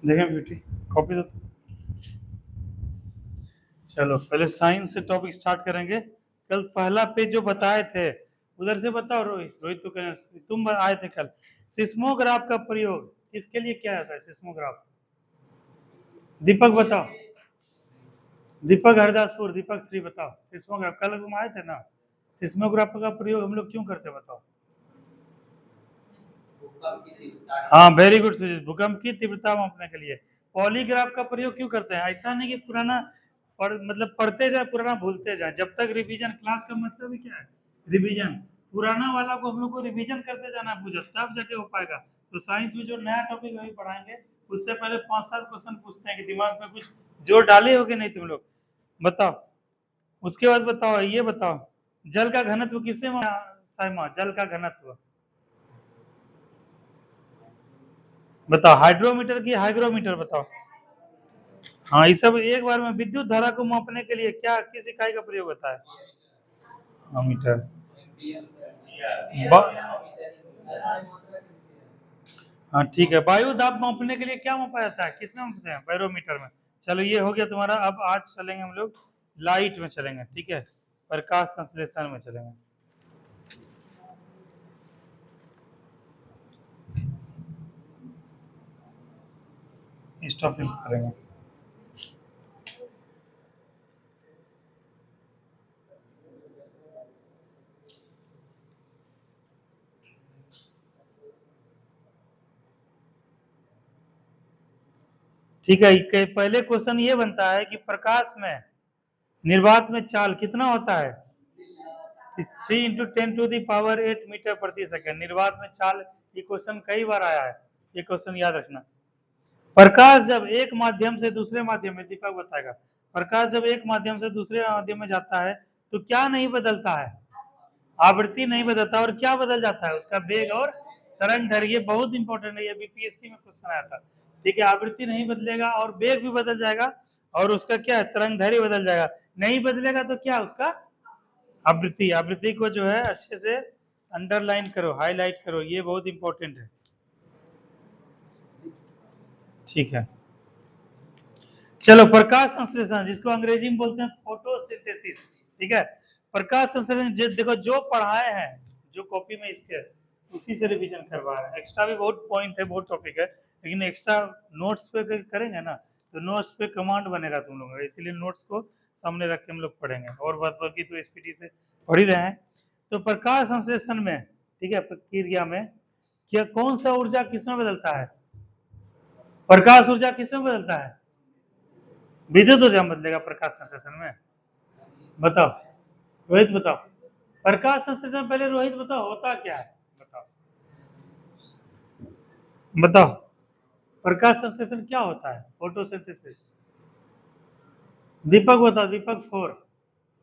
देखें beauty copy दो। चलो पहले साइंस से टॉपिक स्टार्ट करेंगे। कल पहला पेज जो बताए थे उधर से बताओ। रोहित रोहित तो तुम आए थे कल। सिस्मोग्राफ का प्रयोग किसके लिए किया जाता है? सिस्मोग्राफ दीपक बताओ। दीपक हरदासपुर, दीपक 3 बताओ। सिस्मोग्राफ कल तुम आए थे ना। सिस्मोग्राफ का प्रयोग हम लोग क्यों करते हैं बताओ? हाँ वेरी गुड सुजीत, भूकंप की तीव्रता मापने के लिए। पॉलीग्राफ का प्रयोग क्यों करते हैं? ऐसा नहीं कि पुराना मतलब पढ़ते जाए पुराना भूलते जाए। जब तक रिवीजन, क्लास का मतलब ही क्या है? रिवीजन। पुराना वाला को हम लोग को रिवीजन करते जाना पूछा, तब जाके हो पाएगा। तो साइंस में जो नया टॉपिक अभी पढ़ाएंगे उससे पहले 5-7 क्वेश्चन पूछते हैं कि दिमाग में कुछ जोर डाले हो कि नहीं तुम लोग, बताओ। उसके बाद बताओ, ये बताओ जल का घनत्व किससे साइमा? जल का घनत्व बताओ। हाइड्रोमीटर की हाइग्रोमीटर बताओ। हाँ ये सब एक बार में। विद्युत धारा को मापने के लिए क्या किस इकाई का प्रयोग होता है? हाँ मीटर। हाँ ठीक है। वायु दाब मापने के लिए क्या मापा जाता है? किसमें मापते हैं? बैरोमीटर में। चलो ये हो गया तुम्हारा। अब आज चलेंगे हम लोग लाइट में चलेंगे, ठीक है, प्रकाश संश्लेषण में चलेंगे। इस टॉपिक करेंगे। ठीक है। पहले क्वेश्चन ये बनता है कि प्रकाश में निर्वात में चाल कितना होता है? 3 × 10⁸ मीटर प्रति सेकंड निर्वात में चाल। ये क्वेश्चन कई बार आया है, ये क्वेश्चन याद रखना। प्रकाश जब एक माध्यम से दूसरे माध्यम में, दीपक बताएगा, प्रकाश जब एक माध्यम से दूसरे माध्यम में जाता है तो क्या नहीं बदलता है? आवृत्ति नहीं बदलता। और क्या बदल जाता है? उसका वेग और तरंग दैर्घ्य। ये बहुत इंपॉर्टेंट है, ये बीपीएससी में क्वेश्चन आया था। ठीक है, आवृत्ति नहीं बदलेगा और वेग भी बदल जाएगा और उसका क्या है? तरंग दैर्घ्य बदल जाएगा। नहीं बदलेगा तो क्या? उसका आवृत्ति। आवृत्ति को जो है अच्छे से अंडरलाइन करो, हाईलाइट करो, ये बहुत इंपॉर्टेंट है। ठीक है, चलो प्रकाश संश्लेषण जिसको अंग्रेजी में बोलते हैं फोटोसिंथेसिस। ठीक है, प्रकाश संश्लेषण देखो जो पढ़ाए हैं, जो कॉपी में इसके उसी से रिवीजन करवा रहे हैं। एक्स्ट्रा भी बहुत पॉइंट है, बहुत टॉपिक है, लेकिन एक्स्ट्रा नोट्स पे करेंगे ना तो नोट्स पे कमांड बनेगा तुम लोगों का, इसीलिए नोट्स को सामने रख के हम लोग पढ़ेंगे। और बाकी तो एसपीटी से पढ़ ही रहे हैं। तो प्रकाश संश्लेषण में, ठीक है, प्रक्रिया में क्या कौन सा ऊर्जा किसमें बदलता है? प्रकाश ऊर्जा किसमें बदलता है? विद्युत ऊर्जा बदलेगा प्रकाश संश्लेषण में। बताओ रोहित, बताओ प्रकाश संश्लेषण। पहले रोहित बताओ होता क्या है, बताओ बताओ प्रकाश संश्लेषण क्या होता है? फोटोसिंथेसिस। दीपक बताओ, दीपक 4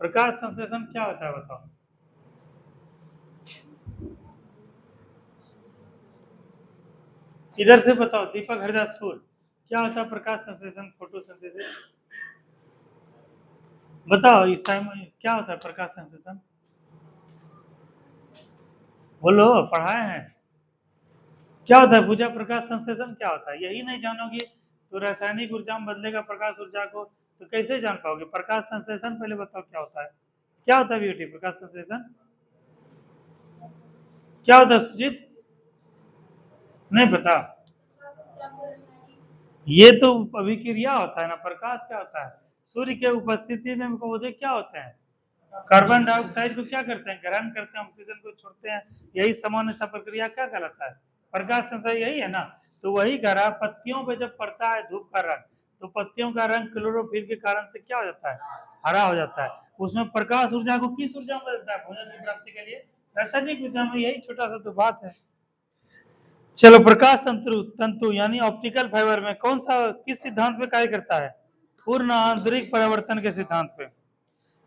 प्रकाश संश्लेषण क्या होता है बताओ। इधर से बताओ दीपक हरदासपुर, क्या होता है प्रकाश संश्लेषण फोटोसिंथेसिस? बताओ इस टाइम क्या होता है प्रकाश संश्लेषण? बोलो, पढ़ाए हैं। क्या होता है पूजा? प्रकाश संश्लेषण क्या होता है? यही नहीं जानोगे तो रासायनिक ऊर्जा में बदलेगा प्रकाश ऊर्जा को, तो कैसे जान पाओगे? प्रकाश संश्लेषण पहले बताओ क्या होता है। क्या होता है ब्यूटी प्रकाश संश्लेषण? क्या होता है सुजीत? नहीं पता? ये तो अभिक्रिया होता है ना। प्रकाश क्या होता है? सूर्य के उपस्थिति में पौधे क्या होते हैं? कार्बन डाइऑक्साइड को क्या करते हैं? ग्रहण करते हैं, ऑक्सीजन को छोड़ते हैं। यही सामान्य सा प्रक्रिया क्या कहलाता है? प्रकाश संश्लेषण। यही है ना। तो वही कह रहा, पत्तियों पे जब पड़ता है धूप का रंग तो पत्तियों का रंग क्लोरोफिल के कारण से क्या हो जाता है? हरा हो जाता है। उसमें प्रकाश ऊर्जा को किस ऊर्जा में बदलता है? भोजन की प्राप्ति के लिए रासायनिक ऊर्जा में। यही छोटा सा तो बात है। चलो प्रकाश तंतु तंतु यानी ऑप्टिकल फाइबर में कौन सा किस सिद्धांत पे कार्य करता है? पूर्ण आंतरिक परावर्तन के सिद्धांत पे।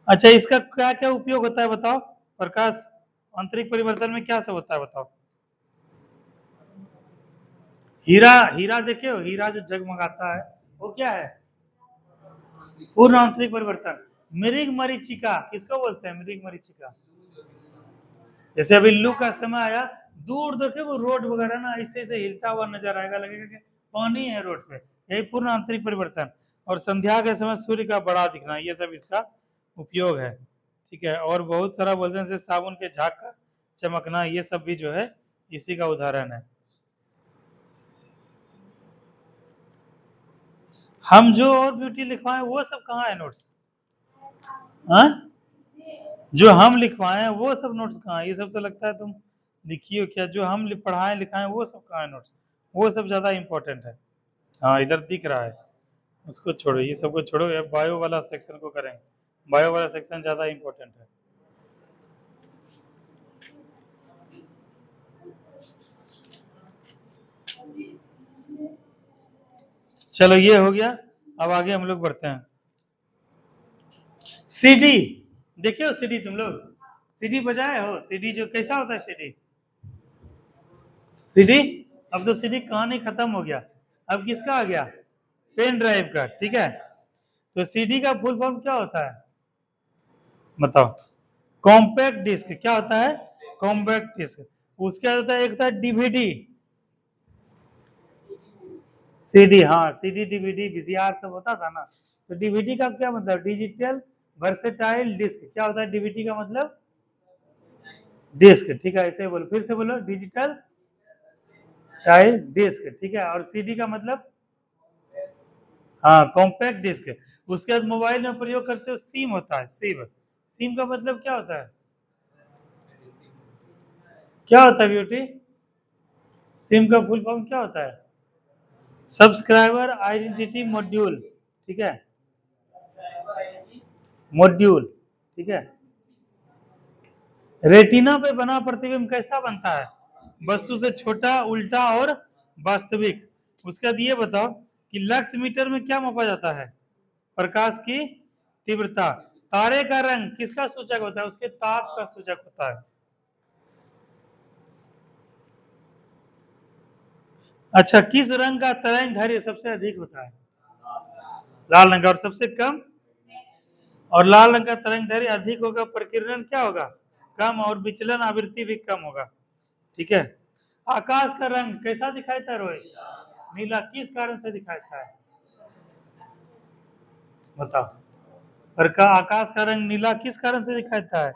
अच्छा, इसका क्या क्या उपयोग होता है बताओ? प्रकाश आंतरिक परिवर्तन में क्या सब होता है बताओ? हीरा, हीरा देखे हो? हीरा जो जगमगाता है वो क्या है? पूर्ण आंतरिक परिवर्तन। मृग मरीचिका किसको बोलते हैं? मृग मरीचिका। जैसे अभी लू का समय आया, दूर देखे वो रोड वगैरह ना ऐसे ऐसे हिलता हुआ नजर आएगा, लगेगा कि पानी है रोड पे। यही पूर्ण आंतरिक परिवर्तन। और संध्या के समय सूर्य का बड़ा दिखना, ये सब इसका उपयोग है। ठीक है, और बहुत सारा बोलते हैं जैसे साबुन के झाग का चमकना, ये सब भी जो है इसी का उदाहरण है। हम जो और ब्यूटी लिखवाए वो सब कहाँ है नोट्स? हाँ, जो हम लिखवाए हैं वो सब नोट्स कहाँ है? ये सब तो लगता है तुम लिखी हो क्या? जो हम पढ़ाए लिखाए वो सब कहाँ है नोट्स? वो सब ज्यादा इंपॉर्टेंट है। हाँ, इधर दिख रहा है, उसको छोड़ो, ये सबको छोड़ो, ये बायो वाला सेक्शन को करेंगे। बायो वाला सेक्शन ज्यादा इंपॉर्टेंट है। चलो ये हो गया, अब आगे हम लोग बढ़ते हैं। सीडी, देखियो सीडी, तुम लोग सीडी बजाए हो? सीडी जो कैसा होता है सीडी? सीडी, अब तो सीडी कहानी खत्म हो गया, अब किसका आ गया? पेन ड्राइव का। ठीक है, तो सीडी का फुल फॉर्म क्या होता है बताओ? Compact disc. क्या होता है? Compact disc. उसके बाद होता है, एक होता है डीवीडी, सीडी, हाँ सीडी डीवीडी वीसीआर सब होता था ना। तो डीवीडी का क्या मतलब? Digital versatile disc. क्या होता है डीवीडी का मतलब? डिस्क। ठीक है, ऐसे बोलो, फिर से बोलो, डिजिटल टाइल डिस्क। ठीक है, और सीडी का मतलब? हाँ, कॉम्पैक्ट डिस्क। उसके बाद मोबाइल में प्रयोग करते हो सिम होता है, सिम। सिम का मतलब क्या होता है? क्या होता है ब्यूटी? सिम का फुल फॉर्म क्या होता है? Subscriber identity module. ठीक है, मॉड्यूल। ठीक है, रेटिना पे बना प्रतिबिंब कैसा बनता है? वस्तु से छोटा, उल्टा और वास्तविक। उसके बाद ये बताओ कि लक्स मीटर में क्या मापा जाता है? प्रकाश की तीव्रता। तारे का रंग किसका सूचक होता है? उसके ताप का सूचक होता है। अच्छा, किस रंग का तरंग दैर्घ्य सबसे अधिक होता है? लाल रंग का। और सबसे कम? और लाल रंग का तरंग दैर्घ्य अधिक होगा, प्रकीर्णन क्या होगा? कम, और विचलन आवृत्ति भी कम होगा। ठीक है, आकाश का रंग कैसा दिखाई देता है रोहित? नीला। किस कारण से दिखाई देता है बताओ? आकाश का रंग नीला किस कारण से दिखाई देता है?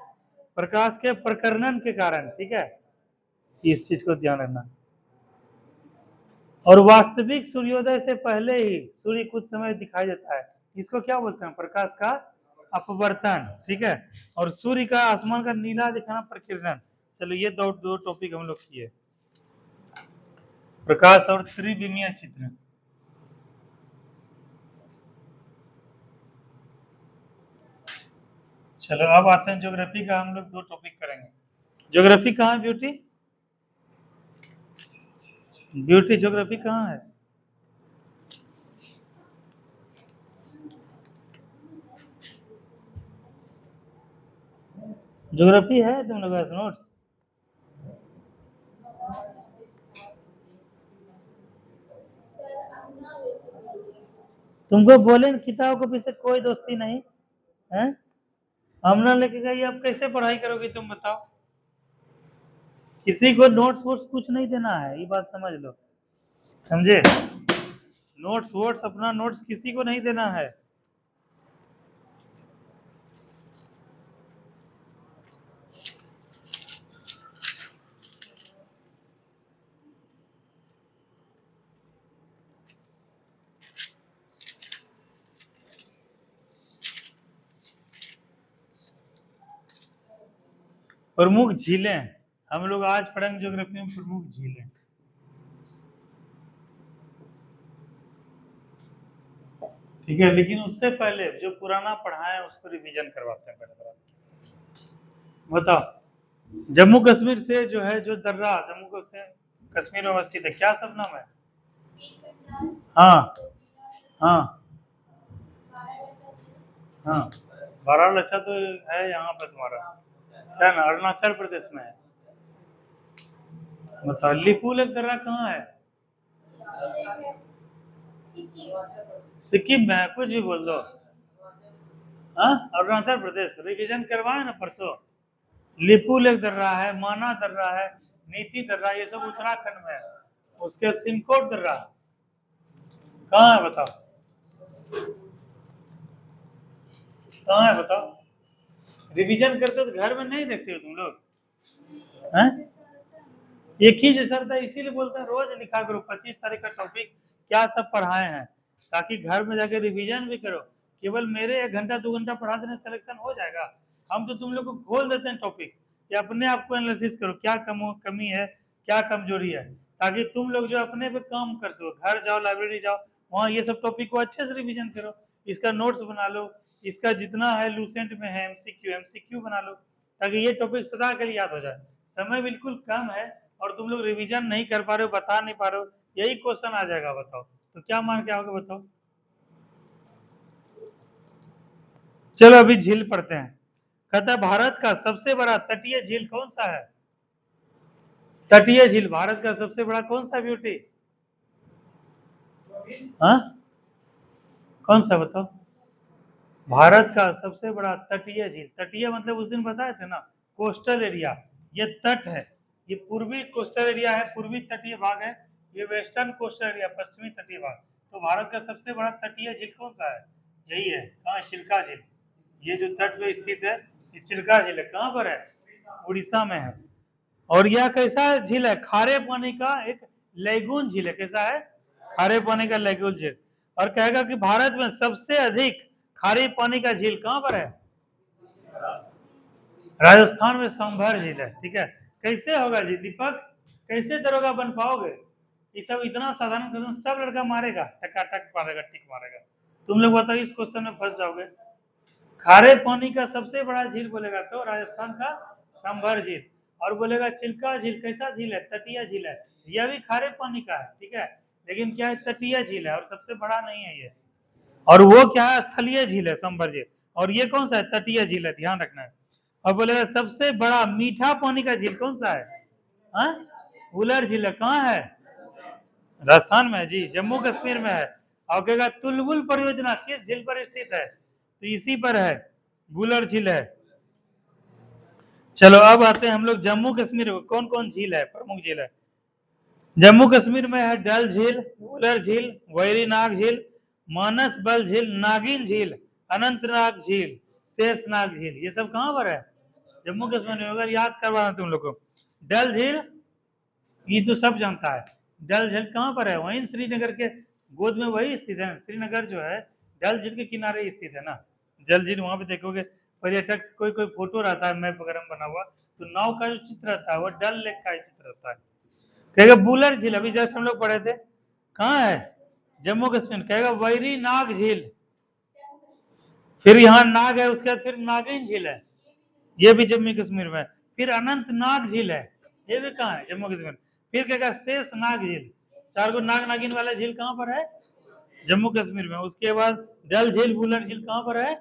प्रकाश के प्रकर्णन के कारण। ठीक है, इस चीज को ध्यान रखना। और वास्तविक सूर्योदय से पहले ही सूर्य कुछ समय दिखाई देता है, इसको क्या बोलते हैं? प्रकाश का अपवर्तन। ठीक है, और सूर्य का आसमान का नीला दिखाना प्रकीर्णन। चलो ये दो टॉपिक हम लोग किए, प्रकाश और त्रिविमीय चित्र। चलो अब आते हैं ज्योग्राफी का, हम लोग दो टॉपिक करेंगे। ज्योग्राफी कहाँ है ब्यूटी? ब्यूटी ज्योग्राफी कहाँ है? ज्योग्राफी है तुम लोग पास नोट्स? तुमको बोले न किताब को पीछे कोई दोस्ती नहीं है, हमने लेके गई, अब कैसे पढ़ाई करोगे तुम बताओ? किसी को नोट्स वोट्स कुछ नहीं देना है, ये बात समझ लो, समझे? नोट्स वोट्स, अपना नोट्स किसी को नहीं देना है। प्रमुख झीलें, हम लोग आज पढ़ेंगे ज्योग्राफी में प्रमुख झीलें। ठीक है, लेकिन उससे पहले जो पुराना पढ़ा है उसको रिवीजन करवाते हैं पहले। बताओ, जम्मू कश्मीर से जो है, जो दर्रा जम्मू कश्मीर में अवस्थित है, क्या सब नाम है? हाँ हाँ हाँ, बारालाचा तो है यहाँ पे तुम्हारा, क्या ना, अरुणाचल प्रदेश में है। बताओ, लिपुल एक दर्रा कहाँ है? सिक्किम में है, कुछ भी बोल दो। हाँ, अरुणाचल प्रदेश, रिवीजन करवाए ना परसों। लिपुल एक दर्रा है, माना दर्रा है, नीति दर्रा, ये सब उत्तराखंड में है। उसके सिमकोट दर्रा, कहाँ है बताओ, कहाँ है बताओ? रिवीजन करते हो तो घर में नहीं देखते हो तुम लोग हैं? एक ही जैसा रहता है, इसीलिए बोलते हैं रोज लिखा करो 25 तारीख का टॉपिक क्या सब पढ़ाए हैं, ताकि घर में जाके रिवीजन भी करो। केवल मेरे 1 घंटा 2 घंटा पढ़ा देने सिलेक्शन हो जाएगा? हम तो तुम लोग को खोल देते हैं टॉपिक कि अपने आप को एनालिसिस करो, क्या कमी है, क्या कमजोरी है, ताकि तुम लोग जो अपने पे काम कर सको। घर जाओ, लाइब्रेरी जाओ, वहाँ ये सब टॉपिक को अच्छे से रिवीजन करो, इसका नोट्स बना लो, इसका जितना है लूसेंट में है एमसीक्यू बना लो, ताकि ये टॉपिक सदा के लिए याद हो जाए। समय बिल्कुल कम है और तुम लोग रिवीजन नहीं कर पा रहे हो, बता नहीं पा रहे हो, यही क्वेश्चन आ जाएगा, बताओ तो क्या मान के आओगे बताओ? चलो अभी झील पढ़ते हैं। कहता है भारत का सबसे बड़ा तटीय झील कौन सा है? तटीय झील भारत का सबसे बड़ा कौन सा ब्यूटी? हाँ, कौन सा बताओ? भारत का सबसे बड़ा तटीय झील, तटीय मतलब उस दिन बताए थे ना, कोस्टल एरिया। ये तट है, ये पूर्वी कोस्टल एरिया है, पूर्वी तटीय भाग है, ये वेस्टर्न कोस्टल एरिया, पश्चिमी तटीय भाग। तो भारत का सबसे बड़ा तटीय झील कौन सा है? यही है, कहाँ? चिल्का झील। ये जो तट पे स्थित है, ये चिल्का झील है। कहाँ पर है? उड़ीसा में है। और यह कैसा झील है? खारे पानी का एक लेगून झील है। कैसा है? खारे पानी का लेगून झील। और कहेगा कि भारत में सबसे अधिक खारे पानी का झील कहाँ पर है? राजस्थान में संभर झील है। ठीक है, कैसे होगा जी दीपक, कैसे दरोगा बन पाओगे? ये सब इतना साधारण क्वेश्चन सब लड़का मारेगा, टकाटक मारेगा, टिक मारेगा। तुम लोग बताओ इस क्वेश्चन में फंस जाओगे। खारे पानी का सबसे बड़ा झील बोलेगा तो राजस्थान का संभर झील। और बोलेगा चिल्का झील, कैसा झील है? तटीय झील है। यह भी खारे पानी का है, ठीक है, लेकिन क्या है? तटीय झील है और सबसे बड़ा नहीं है ये। और वो क्या है? स्थलीय झील है संभर झील। और ये कौन सा है? तटीय झील है, ध्यान रखना है। और बोलेगा सबसे बड़ा मीठा पानी का झील कौन सा है? हाँ, वुलर झील है। कहाँ है? राजस्थान में है जी, जम्मू कश्मीर में है। और कहेगा तुलबुल परियोजना किस झील पर स्थित है? तो इसी पर है, वुलर झील है। चलो अब आते हैं हम लोग जम्मू कश्मीर में कौन कौन झील है, प्रमुख झील है। जम्मू कश्मीर में है डल झील, वुलर झील, वैरीनाग झील, मानस बल झील, नागिन झील, अनंतनाग झील, शेषनाग झील। ये सब कहाँ पर है? जम्मू कश्मीर में। अगर याद करवाना तुम लोग को, डल झील ये तो सब जानता है। डल झील कहाँ पर है? वहीं श्रीनगर के गोद में वही स्थित है। श्रीनगर जो है डल झील के किनारे स्थित है ना। डल झील वहां पे देखोगे पर्यटक कोई कोई फोटो रहता है मैप वगैरह में बना हुआ, तो नाव का जो चित्र रहता है वो डल लेक का ही चित्र रहता है। कहेगा बुलर झील, अभी जस्ट हम लोग पढ़े थे, कहाँ है? जम्मू कश्मीर। कहेगा वैरी नाग झील, फिर यहाँ नाग है, उसके बाद फिर नागिन झील है, ये भी जम्मू कश्मीर में। फिर अनंतनाग झील है, ये भी कहाँ है? जम्मू कश्मीर। फिर कहेगा शेष नाग झील, 4 गो नाग नागिन वाला झील कहाँ पर है? जम्मू कश्मीर में। उसके बाद डल झील, बुलर झील कहाँ पर है?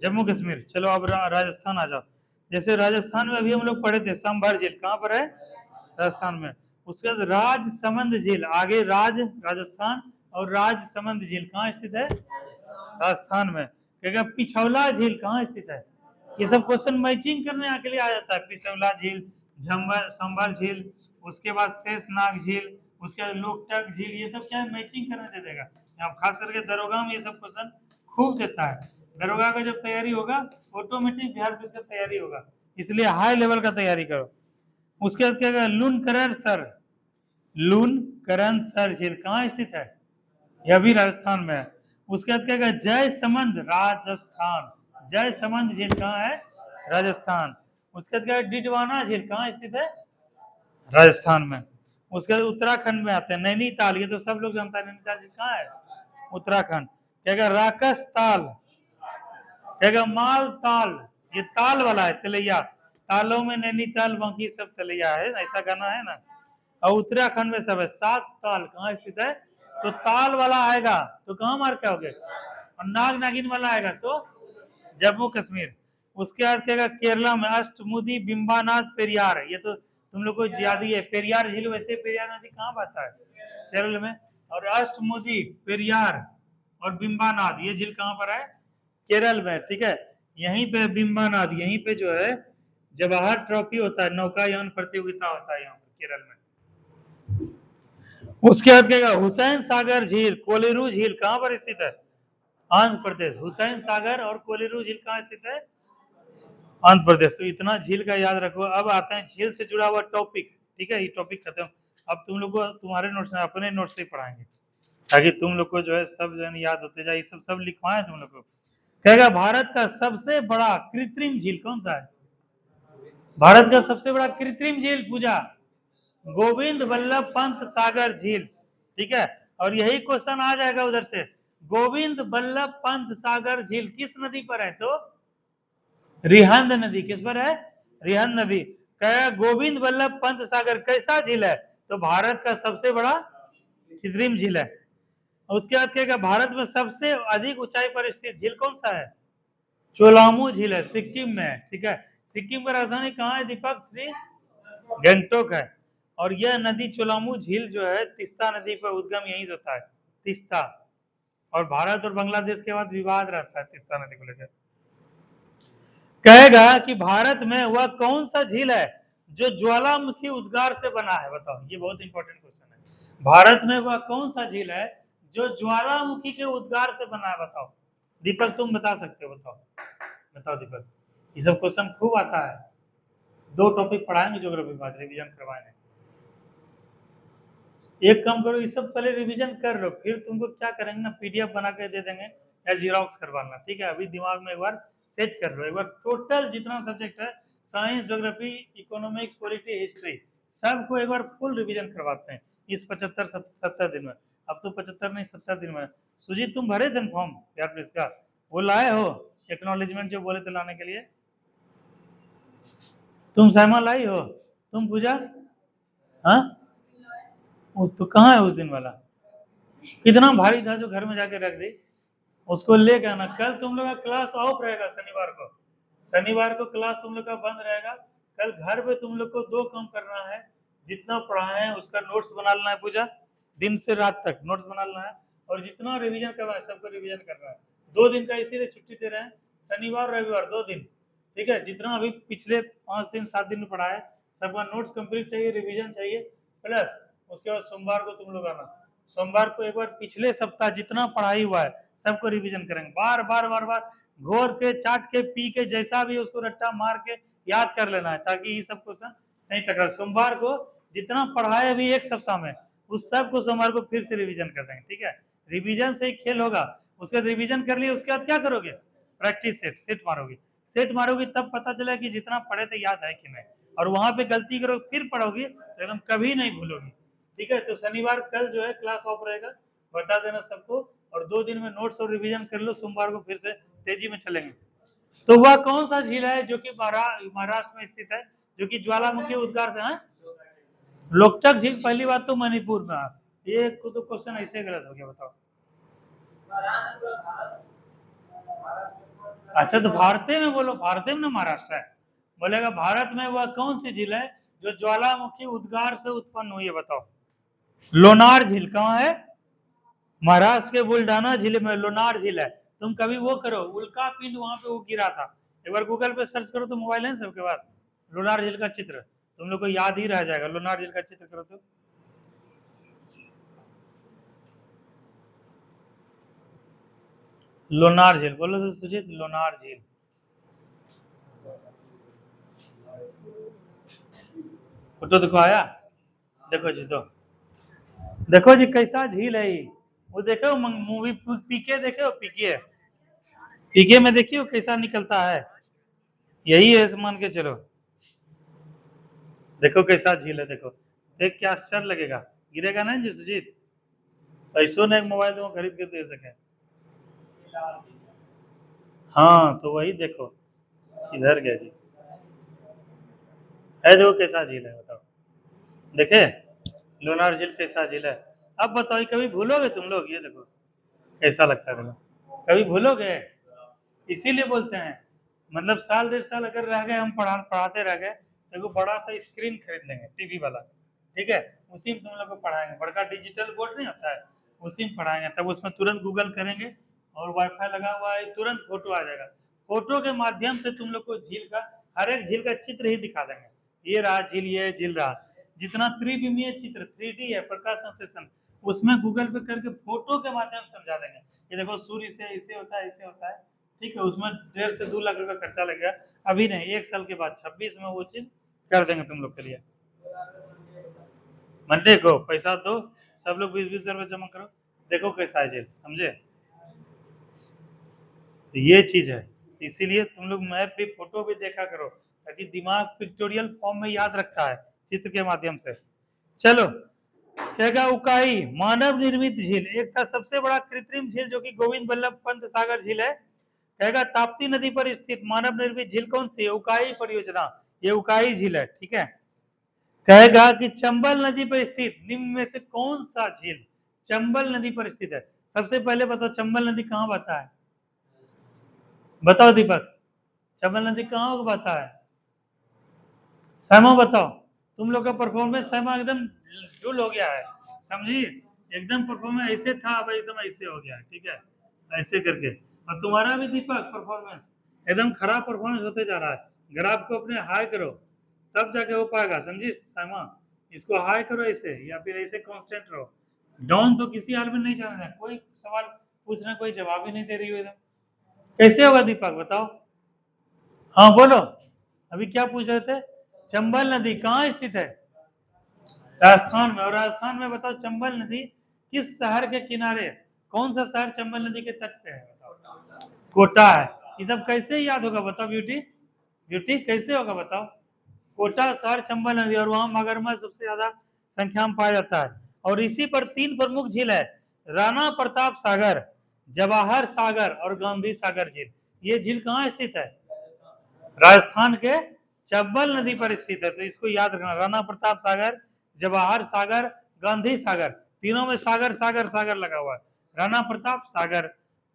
जम्मू कश्मीर। चलो अब राजस्थान आ जाओ। जैसे राजस्थान में अभी हम लोग पढ़े थे संभर झील, कहाँ पर है? राजस्थान में। उसके बाद राजसमंद झील, आगे राजस्थान, और राजसमंद झील कहाँ स्थित है? राजस्थान में। कहेगा पिछौला झील कहाँ स्थित है? ये सब क्वेश्चन मैचिंग करने के लिए आ जाता है। पिछौला झील, संभर झील, उसके बाद शेषनाग झील, उसके बाद लोकटक झील, ये सब क्या है? मैचिंग करने दे देगा। खास करके दरोगा में ये सब क्वेश्चन खूब देता है। दरोगा का जब तैयारी होगा ऑटोमेटिक बिहार पुलिस का तैयारी होगा, इसलिए हाई लेवल का तैयारी करो। उसके बाद क्या? लूनकरण सर, लूनकरण सर झील कहाँ स्थित है? यह भी राजस्थान में है। उसके बाद क्या? जयसमंद, राजस्थान। जयसमंद झील कहाँ है? राजस्थान। उसके बाद क्या? डिडवाना झील कहाँ स्थित है? राजस्थान में। उसके बाद उत्तराखंड में आते हैं नैनीताल, ये तो सब लोग जानता है। नैनीताल झील कहाँ है? उत्तराखंड। क्या? राकस ताल, क्या? माल ताल, ये ताल वाला है, तलैया, तालों में नैनीताल, बाकी सब तलैया है, ऐसा गाना है ना। और उत्तराखंड में सब है। 7 ताल कहाँ स्थित है? तो ताल वाला आएगा तो कहाँ मार के आओगे? और नाग नागिन वाला आएगा तो जम्मू कश्मीर। उसके बाद क्या? केरला में अष्टमुदी, बिंबानाथ, पेरियार, ये तो तुम लोग को याद ही है। पेरियार झील, वैसे पेरियार नदी कहाँ बहता है? केरल में। और अष्टमुदी, पेरियार और बिंबानाथ, ये झील कहाँ पर है? केरल में। ठीक है, यहीं पे बिंबानाथ, यहीं पे जो है जवाहर ट्रॉफी होता है, नौकायान प्रतियोगिता होता है यहाँ पर केरल में। उसके बाद क्या हुसैन सागर झील, कोलेरू झील कहां पर स्थित है? आंध्र प्रदेश। हुसैन सागर और कोलेरू झील कहां स्थित है? आंध्र प्रदेश। तो इतना झील का याद रखो। अब आते हैं झील से जुड़ा हुआ टॉपिक, ठीक है, ये टॉपिक खत्म। अब तुम लोग को तुम्हारे नोट्स में अपने नोट्स से पढ़ाएंगे ताकि तुम लोग को जो है सब जो है याद होते जाए। ये सब लिखवाएं तुम लोग को। कहेगा भारत का सबसे बड़ा कृत्रिम झील कौन सा है? भारत का सबसे बड़ा कृत्रिम झील पूजा, गोविंद बल्लभ पंत सागर झील, ठीक है। और यही क्वेश्चन आ जाएगा उधर से, गोविंद बल्लभ पंत सागर झील किस नदी पर है? तो रिहंद नदी। किस पर है? रिहंद नदी। क्या गोविंद बल्लभ पंत सागर कैसा झील है? तो भारत का सबसे बड़ा कृत्रिम झील है। उसके बाद क्या, भारत में सबसे अधिक ऊंचाई पर स्थित झील कौन सा है? चोलामू झील है, सिक्किम में है, ठीक है। सिक्किम की राजधानी कहाँ है दीपक? गंगटोक है। और यह नदी चोलामू झील जो है तीस्ता नदी पर उद्गम यहीं से होता है, तीस्ता। और भारत और बांग्लादेश के बाद विवाद रहता है तीस्ता नदी को लेकर। कहेगा कि भारत में वह कौन सा झील है जो ज्वालामुखी उद्गार से बना है? बताओ, ये बहुत इंपॉर्टेंट क्वेश्चन है। भारत में वह कौन सा झील है जो ज्वालामुखी के उद्गार से बना है? बताओ दीपक, तुम बता सकते हो, बताओ बताओ दीपक। ये सब क्वेश्चन खूब आता है। 2 टॉपिक पढ़ाएंगे ज्योग्राफी बाद, रिवीजन करवाएंगे। एक काम करो, ये सब पहले रिवीजन कर लो, फिर तुमको क्या करेंगे ना, पीडीएफ बना के दे देंगे या जीरोक्स करवाना, ठीक है। अभी दिमाग में एक बार सेट कर लो। एक बार टोटल जितना सब्जेक्ट है, science, geography, economics, polity, history, सबको एक बार फुल रिवीजन करवाते हैं इस 75-70 दिन में। अब तो 75 नहीं 70 दिन में। सुजीत, तुम भरे थे फॉर्म यार प्लीज का, वो लाए हो एक्नॉलेजमेंट जो बोले थे लाने के लिए? तुम सहमा लाई हो? तुम पूजा? हाँ, वो तो कहाँ है उस दिन वाला? कितना भारी था जो घर में जाके रख दी, उसको लेके आना। कल तुम लोग का क्लास ऑफ रहेगा, शनिवार को। शनिवार को क्लास तुम लोग का बंद रहेगा। कल घर पे तुम लोग को 2 काम करना है। जितना पढ़ाए हैं उसका नोट्स बना लेना है पूजा, दिन से रात तक नोट्स बना लेना है। और जितना रिवीजन करना है सबको रिवीजन करना है। 2 दिन का इसीलिए छुट्टी दे रहे हैं, शनिवार रविवार 2 दिन, ठीक है। जितना अभी पिछले 5 दिन 7 दिन में पढ़ा है सबका नोट्स कंप्लीट चाहिए, रिवीजन चाहिए, प्लस उसके बाद सोमवार को तुम लोग आना। सोमवार को एक बार पिछले सप्ताह जितना पढ़ाई हुआ है सबको रिवीजन करेंगे, बार बार बार बार घोर के, चाट के, पी के, जैसा भी उसको रट्टा मार के याद कर लेना है ताकि ये सब क्वेश्चन नहीं टकरा। सोमवार को जितना पढ़ाए अभी एक सप्ताह में उस सब को सोमवार को फिर से रिवीजन कर देंगे, ठीक है। रिवीजन से ही खेल होगा। उसके बाद रिवीजन कर लिए, उसके बाद क्या करोगे? प्रैक्टिस सेट, सेट मारोगे। सेट मारोगे तब पता चला कि जितना पढ़े थे याद है कि नहीं। और वहां पे गलती करो फिर पढ़ोगे तो एकदम कभी नहीं भूलोगे, ठीक है। तो शनिवार कल जो है क्लास ऑफ रहेगा, बता देना सबको। और 2 दिन में नोट्स और रिवीजन कर लो, सोमवार को फिर से तेजी में चलेंगे। तो वह कौन सा झील है जो कि महाराष्ट्र में स्थित है, जो कि ज्वालामुखी उद्गार से है? लोकटक झील पहली बात तो मणिपुर में। ये तो क्वेश्चन ऐसे गलत हो गया, बताओ। अच्छा, तो भारतीय में बोलो, भारतीय में ना महाराष्ट्र है। बोलेगा भारत में वह कौन सी झील है जो ज्वालामुखी उद्गार से उत्पन्न हुई है? बताओ। लोनार झील कहाँ है? महाराष्ट्र के बुल्ढाना जिले में लोनार झील है। तुम कभी वो करो, उल्का पिंड वहां पे वो गिरा था, एक बार गूगल पे सर्च करो तो, मोबाइल है सबके पास, लोनार झील का चित्र तुम लोग को याद ही रह जाएगा। लोनार झील का चित्र करो तो, लोनार झील बोलो तो सुजीत, लोनार झील। फोटो देखो आया? देखो जी, देखो जी कैसा झील है ये। वो देखो मूवी पीके, देखो पीके, पीके में देखियो कैसा निकलता है, यही है मान के चलो। देखो कैसा झील है, देखो देख क्या आश्चर्य लगेगा। गिरेगा नहीं जी सुजीत? ऐसो ने एक मोबाइल तुम खरीद के दे सके। हाँ तो वही देखो, इधर गया जी है, देखो कैसा झील है, बताओ। देखे लोनार झील कैसा झील है। अब बताओ कभी भूलोगे तुम लोग? ये देखो कैसा लगता है, देखो कभी भूलोगे? इसीलिए बोलते हैं, मतलब साल 1.5 साल अगर रह गए हम पढ़ाते रह गए तो बड़ा सा स्क्रीन खरीद लेंगे, टीवी वाला, ठीक है। उसी में तुम लोग को पढ़ाएंगे, बड़का डिजिटल बोर्ड नहीं होता है उसी में पढ़ाएंगे। तब उसमें तुरंत गूगल करेंगे और वाईफाई लगा हुआ है, तुरंत फोटो आ जाएगा। फोटो के माध्यम से तुम लोग को झील का, हर एक झील का चित्र ही दिखा देंगे। ये रहा झील, ये झील रहा। जितना त्रिविमीय चित्र 3D है प्रकाश संश्लेषण, उसमें गूगल पे करके फोटो के माध्यम से समझा देंगे। ये देखो सूर्य से ऐसे होता है, ऐसे होता है, ठीक है। उसमें 1.5 से 2 लाख रुपया खर्चा लगेगा, अभी नहीं, 1 साल के बाद 26 में वो चीज कर देंगे तुम लोग के लिए। मंडे को पैसा दो, सब लोग 20-20 रुपये जमा करो, देखो कैसा है जेल, समझे। तो ये चीज है, इसीलिए तुम लोग मैप भी फोटो भी देखा करो, ताकि दिमाग पिक्टोरियल फॉर्म में याद रखता है चित्र के माध्यम से। चलो कहेगा उकाई मानव निर्मित झील। एक था सबसे बड़ा कृत्रिम झील जो कि गोविंद बल्लभ पंत सागर झील है। कहेगा ताप्ती नदी पर स्थित मानव निर्मित झील कौन सी है? उकाई परियोजना, ये उकाई झील है, ठीक है। कहेगा कि चंबल नदी पर स्थित निम्न में से कौन सा झील चंबल नदी पर स्थित है? सबसे पहले बताओ चंबल नदी कहाँ बहता है? बताओ दीपक, चंबल नदी कहाँ बहता है? सैमा बताओ। तुम लोग का परफॉर्मेंस सैमा एकदम डुल हो गया है, समझी, एकदम परफॉर्मेंस ऐसे था अब एकदम ऐसे हो गया है, ठीक है, ऐसे करके। और तुम्हारा भी दीपक परफॉर्मेंस एकदम खराब परफॉर्मेंस होते जा रहा है। ग्राफ को अपने हाई करो तब जाके हो पाएगा, समझी सैमा। इसको हाई करो ऐसे, या फिर ऐसे कांस्टेंट रहो। डाउन तो किसी हाल में नहीं जाना है। कोई सवाल पूछना, कोई जवाब ही नहीं दे रही हो एकदम, कैसे होगा दीपक बताओ। हाँ बोलो, अभी क्या पूछ रहे थे? चंबल नदी कहाँ स्थित है? राजस्थान में। और राजस्थान में बताओ चंबल नदी किस शहर के किनारे? कौन सा शहर चंबल नदी के तट पे है? बताओ। कोटा है। ये सब कैसे याद होगा बताओ ब्यूटी, ब्यूटी कैसे होगा बताओ। कोटा शहर चंबल नदी, और वहां मगरमच्छ सबसे ज्यादा संख्या में पाया जाता है। और इसी पर 3 प्रमुख झील है, राणा प्रताप सागर, जवाहर सागर और गांधी सागर झील। ये झील कहाँ स्थित है? राजस्थान के चंबल नदी पर स्थित है। तो इसको याद रखना, राणा प्रताप सागर, जवाहर सागर, गांधी सागर, तीनों में सागर सागर सागर लगा हुआ है। राणा प्रताप सागर,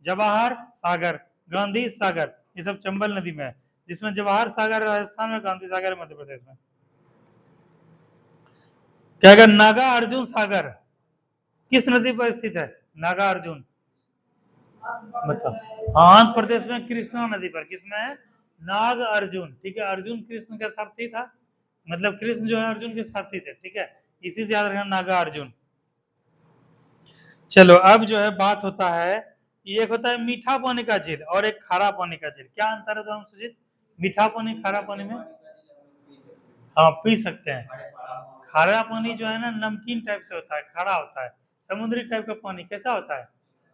जवाहर सागर, गांधी सागर, ये सब चंबल नदी में है, जिसमें जवाहर सागर राजस्थान में, गांधी सागर मध्य प्रदेश में। क्या कहेगा नागा अर्जुन सागर किस नदी पर स्थित है? नागा अर्जुन बताओ। आंध्र प्रदेश में कृष्णा नदी पर। किसमें है? नाग अर्जुन, ठीक है। अर्जुन कृष्ण का सारथी था, मतलब कृष्ण जो है अर्जुन के सारथी थे, ठीक है, इसी से याद रखना नागा अर्जुन। चलो अब जो है बात होता है, एक होता है मीठा पानी का झील और एक खारा पानी का झील। क्या अंतर है दोनों सुजीत? मीठा पानी खारा पानी में? हाँ पी सकते हैं। खारा पानी जो है ना नमकीन टाइप से होता है, खारा होता है। समुद्री टाइप का पानी कैसा होता है?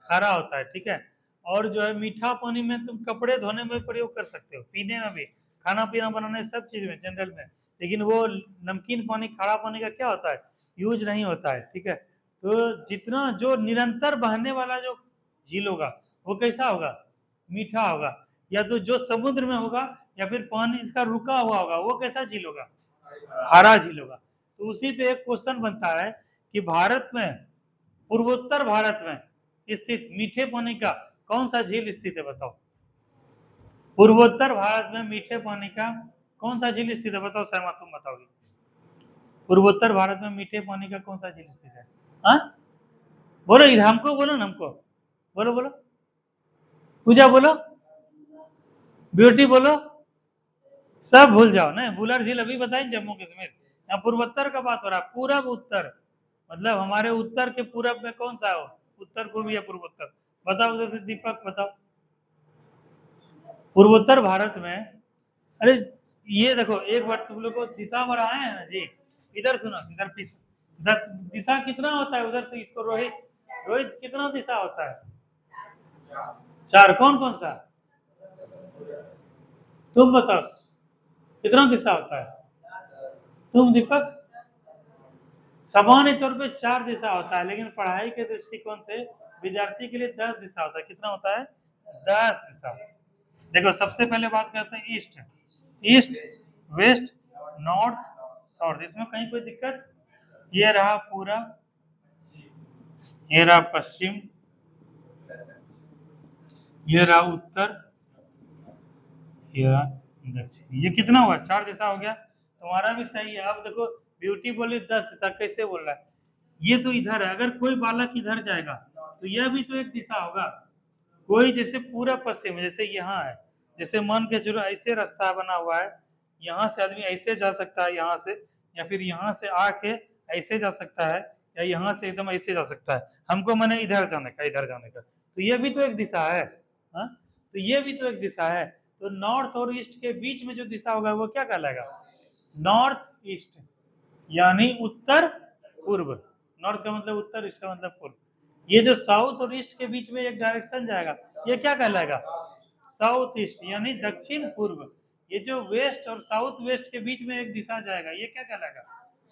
खारा होता है, ठीक है। और जो है मीठा पानी में तुम कपड़े धोने में प्रयोग कर सकते हो, पीने में भी, खाना पीना बनाने, सब चीज में, जनरल में। लेकिन वो नमकीन पानी, खारा पानी का क्या होता है? यूज नहीं होता है, ठीक है। तो जितना जो निरंतर बहने वाला जो झील होगा वो कैसा होगा? मीठा होगा। या तो जो समुद्र में होगा या फिर पानी जिसका रुका हुआ होगा वो कैसा झील होगा? खारा झील होगा। तो उसी पे एक क्वेश्चन बनता है कि भारत में, पूर्वोत्तर भारत में स्थित मीठे पानी का कौन सा झील स्थित है? बताओ। पूर्वोत्तर भारत में मीठे पानी का कौन सा झील स्थित है? बताओ सैमा, तुम बताओगे। पूर्वोत्तर भारत में मीठे पानी का कौन सा झील स्थित है? हाँ बोलो, इधर हमको बोलो ना, हमको बोलो, बोलो पूजा बोलो, ब्यूटी बोलो, सब भूल जाओ ना। बुलर झील अभी बताएं, जम्मू कश्मीर। यहाँ पूर्वोत्तर का बात हो रहा है, पूरब उत्तर, मतलब हमारे उत्तर के पूरब में कौन सा हो? उत्तर पूर्व या पूर्वोत्तर? बताओ उधर से दीपक बताओ। पूर्वोत्तर भारत में, अरे ये देखो एक बार तुम लोग को दिशा बढ़ाए हैं ना जी, इधर सुनो, इधर पीछे 10 दिशा कितना होता है उधर से? इसको रोहित, रोहित कितना दिशा होता है? 4। कौन कौन सा? तुम बताओ कितना दिशा होता है? तुम दीपक? सामान्य तौर पे 4 दिशा होता है, लेकिन पढ़ाई के दृष्टिकोण से विद्यार्थी के लिए 10 दिशा होता है। कितना होता है? 10 दिशा। देखो सबसे पहले बात करते हैं east, east, west, north, south. इसमें कहीं कोई दिक्कत? ये रहा पूरब, ये रहा पश्चिम, ये रहा उत्तर, ये रहा दक्षिण। ये कितना हुआ? 4 दिशा हो गया। तुम्हारा भी सही है। अब देखो ब्यूटी बोली 10 दिशा, कैसे बोल रहा है? ये तो इधर है, अगर कोई बालक इधर जाएगा तो यह भी तो एक दिशा होगा। कोई जैसे पूरा पश्चिम, जैसे यहाँ है, जैसे मान के चलो ऐसे रास्ता बना हुआ है, यहाँ से आदमी ऐसे जा सकता है, यहाँ से या फिर यहाँ से आके ऐसे जा सकता है, या यहाँ से एकदम ऐसे जा सकता है। हमको मैंने इधर जाने का, इधर जाने का, तो ये भी तो एक दिशा है। हाँ, तो ये भी तो एक दिशा है। तो नॉर्थ और ईस्ट के बीच में जो दिशा होगा वो क्या कहलाएगा? नॉर्थ ईस्ट, यानी उत्तर पूर्व। नॉर्थ का मतलब उत्तर, ईस्ट का मतलब पूर्व। ये जो साउथ और ईस्ट के बीच में एक डायरेक्शन जाएगा, ये क्या कहलाएगा? साउथ ईस्ट, यानी दक्षिण पूर्व। ये जो वेस्ट और साउथ वेस्ट के बीच में एक दिशा जाएगा, ये क्या कहलाएगा?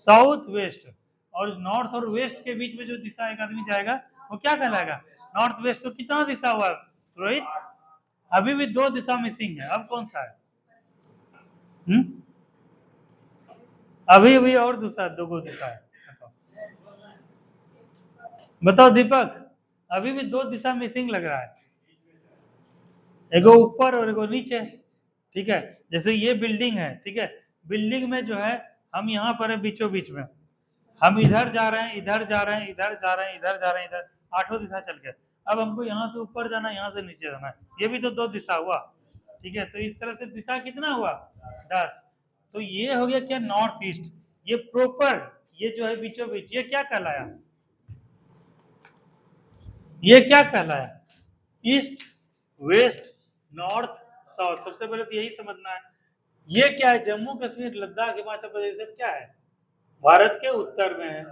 South west. और नॉर्थ और वेस्ट के बीच में जो दिशा एक आदमी जाएगा वो क्या कहलाएगा? North west. तो कितना दिशा हुआ रोहित? अभी भी 2 दिशा मिसिंग है, अब कौन सा है? अभी और दूसरा 2 दिशा है। बताओ दीपक, अभी भी 2 दिशा मिसिंग लग रहा है, एगो ऊपर और एगो नीचे। ठीक है, जैसे ये बिल्डिंग है, ठीक है, बिल्डिंग में जो है हम यहाँ पर है बीचों बीच में, हम इधर जा रहे हैं, इधर जा रहे हैं, इधर जा रहे हैं, इधर जा रहे हैं, इधर 8 दिशा चल गए। अब हमको यहाँ से ऊपर जाना है, यहाँ से नीचे जाना है, ये भी तो 2 दिशा हुआ। ठीक है, तो इस तरह से दिशा कितना हुआ? 10। तो ये हो गया क्या? North east. ये प्रॉपर, ये जो है बीचों बीच, ये क्या कहलाया? ये क्या कहलाया? East, west, north, south. सबसे पहले तो यही समझना है। ये क्या है? जम्मू कश्मीर, लद्दाख, हिमाचल प्रदेश सब क्या है? भारत के उत्तर में है।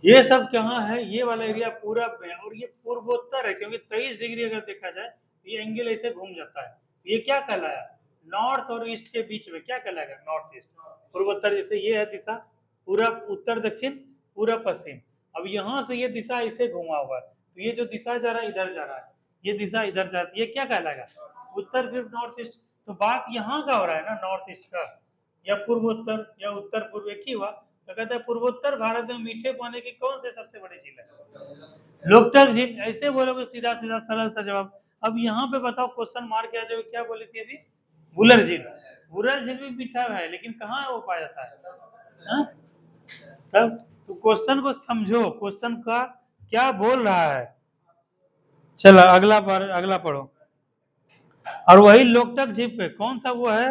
ये सब कहाँ है? ये वाला एरिया पूरब में है, और ये पूर्वोत्तर है, क्योंकि 23 डिग्री अगर देखा जाए ये एंगल ऐसे घूम जाता है। ये क्या कहलाया? नॉर्थ और ईस्ट के बीच में क्या कहलाएगा? नॉर्थ ईस्ट, पूर्वोत्तर। जैसे ये है दिशा, पूरब, उत्तर, दक्षिण, पूरब, पश्चिम। अब यहाँ से ये दिशा ऐसे घुमा हुआ है, तो ये जो दिशा जा रहा है इधर जा रहा है, ये दिशा इधर जा रही है, ये क्या कहलाएगा? उत्तर, फिर नॉर्थ ईस्ट। तो बात यहाँ का हो रहा है ना, नॉर्थ ईस्ट का, या पूर्वोत्तर, या उत्तर पूर्व, एक ही हुआ। तो कहता है पूर्वोत्तर भारत में मीठे पानी की कौन से सबसे बड़ी झील है? लोकटक झील। ऐसे बोलोगे सीधा सीधा सरल सा जवाब। अब यहाँ पे बताओ, क्वेश्चन मार्क है, जो क्या बोली थी अभी? बुलर झील। बुलर झील भी मीठा है, लेकिन कहाँ है वो पाया जाता है? तब तो क्वेश्चन को समझो, क्वेश्चन का क्या बोल रहा है। चलो अगला अगला पढ़ो। और वही लोकटक झील पे कौन सा वो है?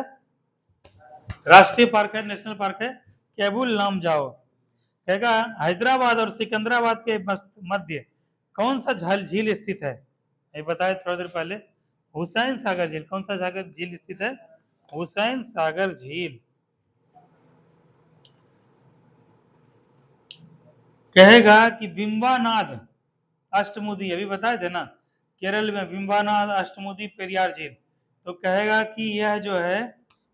राष्ट्रीय पार्क है, नेशनल पार्क है, केबुल लामजाओ। कहेगा हैदराबाद और सिकंदराबाद के मध्य कौन सा झील स्थित है? ये बताया थोड़ी देर पहले, हुसैन सागर झील। कौन सा सागर झील स्थित है? हुसैन सागर झील। कहेगा कि बिंबानाद अष्टमुदी, अभी बताए थे ना, केरल में बिंबानाद अष्टमुदी पेरियार झील। तो कहेगा कि यह जो है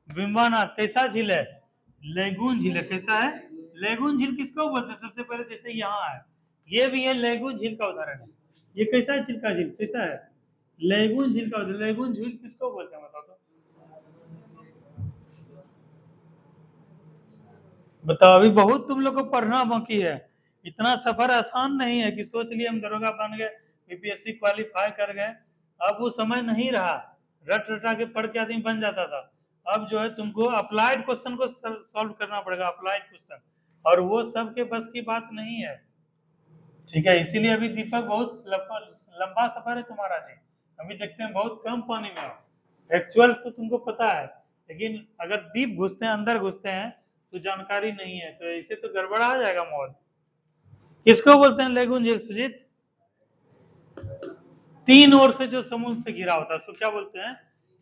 बिंबानाद कैसा झील है? लेगून झील है। कैसा है? लेगून झील किसको बोलते हैं? सबसे पहले जैसे यहाँ है, ये भी है लेगून झील का उदाहरण है। ये कैसा है? झील का झील कैसा है? लेगून झील का उदाहरण। लेगून झील किसको बोलते हैं बताओ तो? बताओ, अभी बहुत तुम लोग को पढ़ना बाकी है। इतना सफर आसान नहीं है कि सोच लिए हम दरोगा बन गए, बीपीएससी क्वालिफाई कर गए। अब वो समय नहीं रहा, रट रटा के पढ़ के आदमी बन जाता था। अब जो है तुमको अप्लाइड क्वेश्चन को सॉल्व करना पड़ेगा, अप्लाइड क्वेश्चन, और वो सबके बस की बात नहीं है। ठीक है, इसीलिए अभी दीपक बहुत लंबा सफर है तुम्हारा जी। अभी देखते हैं बहुत कम पानी में हो। एक्चुअल तो तुमको पता है, लेकिन अगर डीप घुसते हैं, अंदर घुसते हैं, तो जानकारी नहीं है, तो ऐसे तो गड़बड़ा जाएगा माहौल। किसको बोलते हैं लेगून झील सुजीत? 3 ओर से जो समुद्र से घिरा होता है उसको क्या बोलते हैं?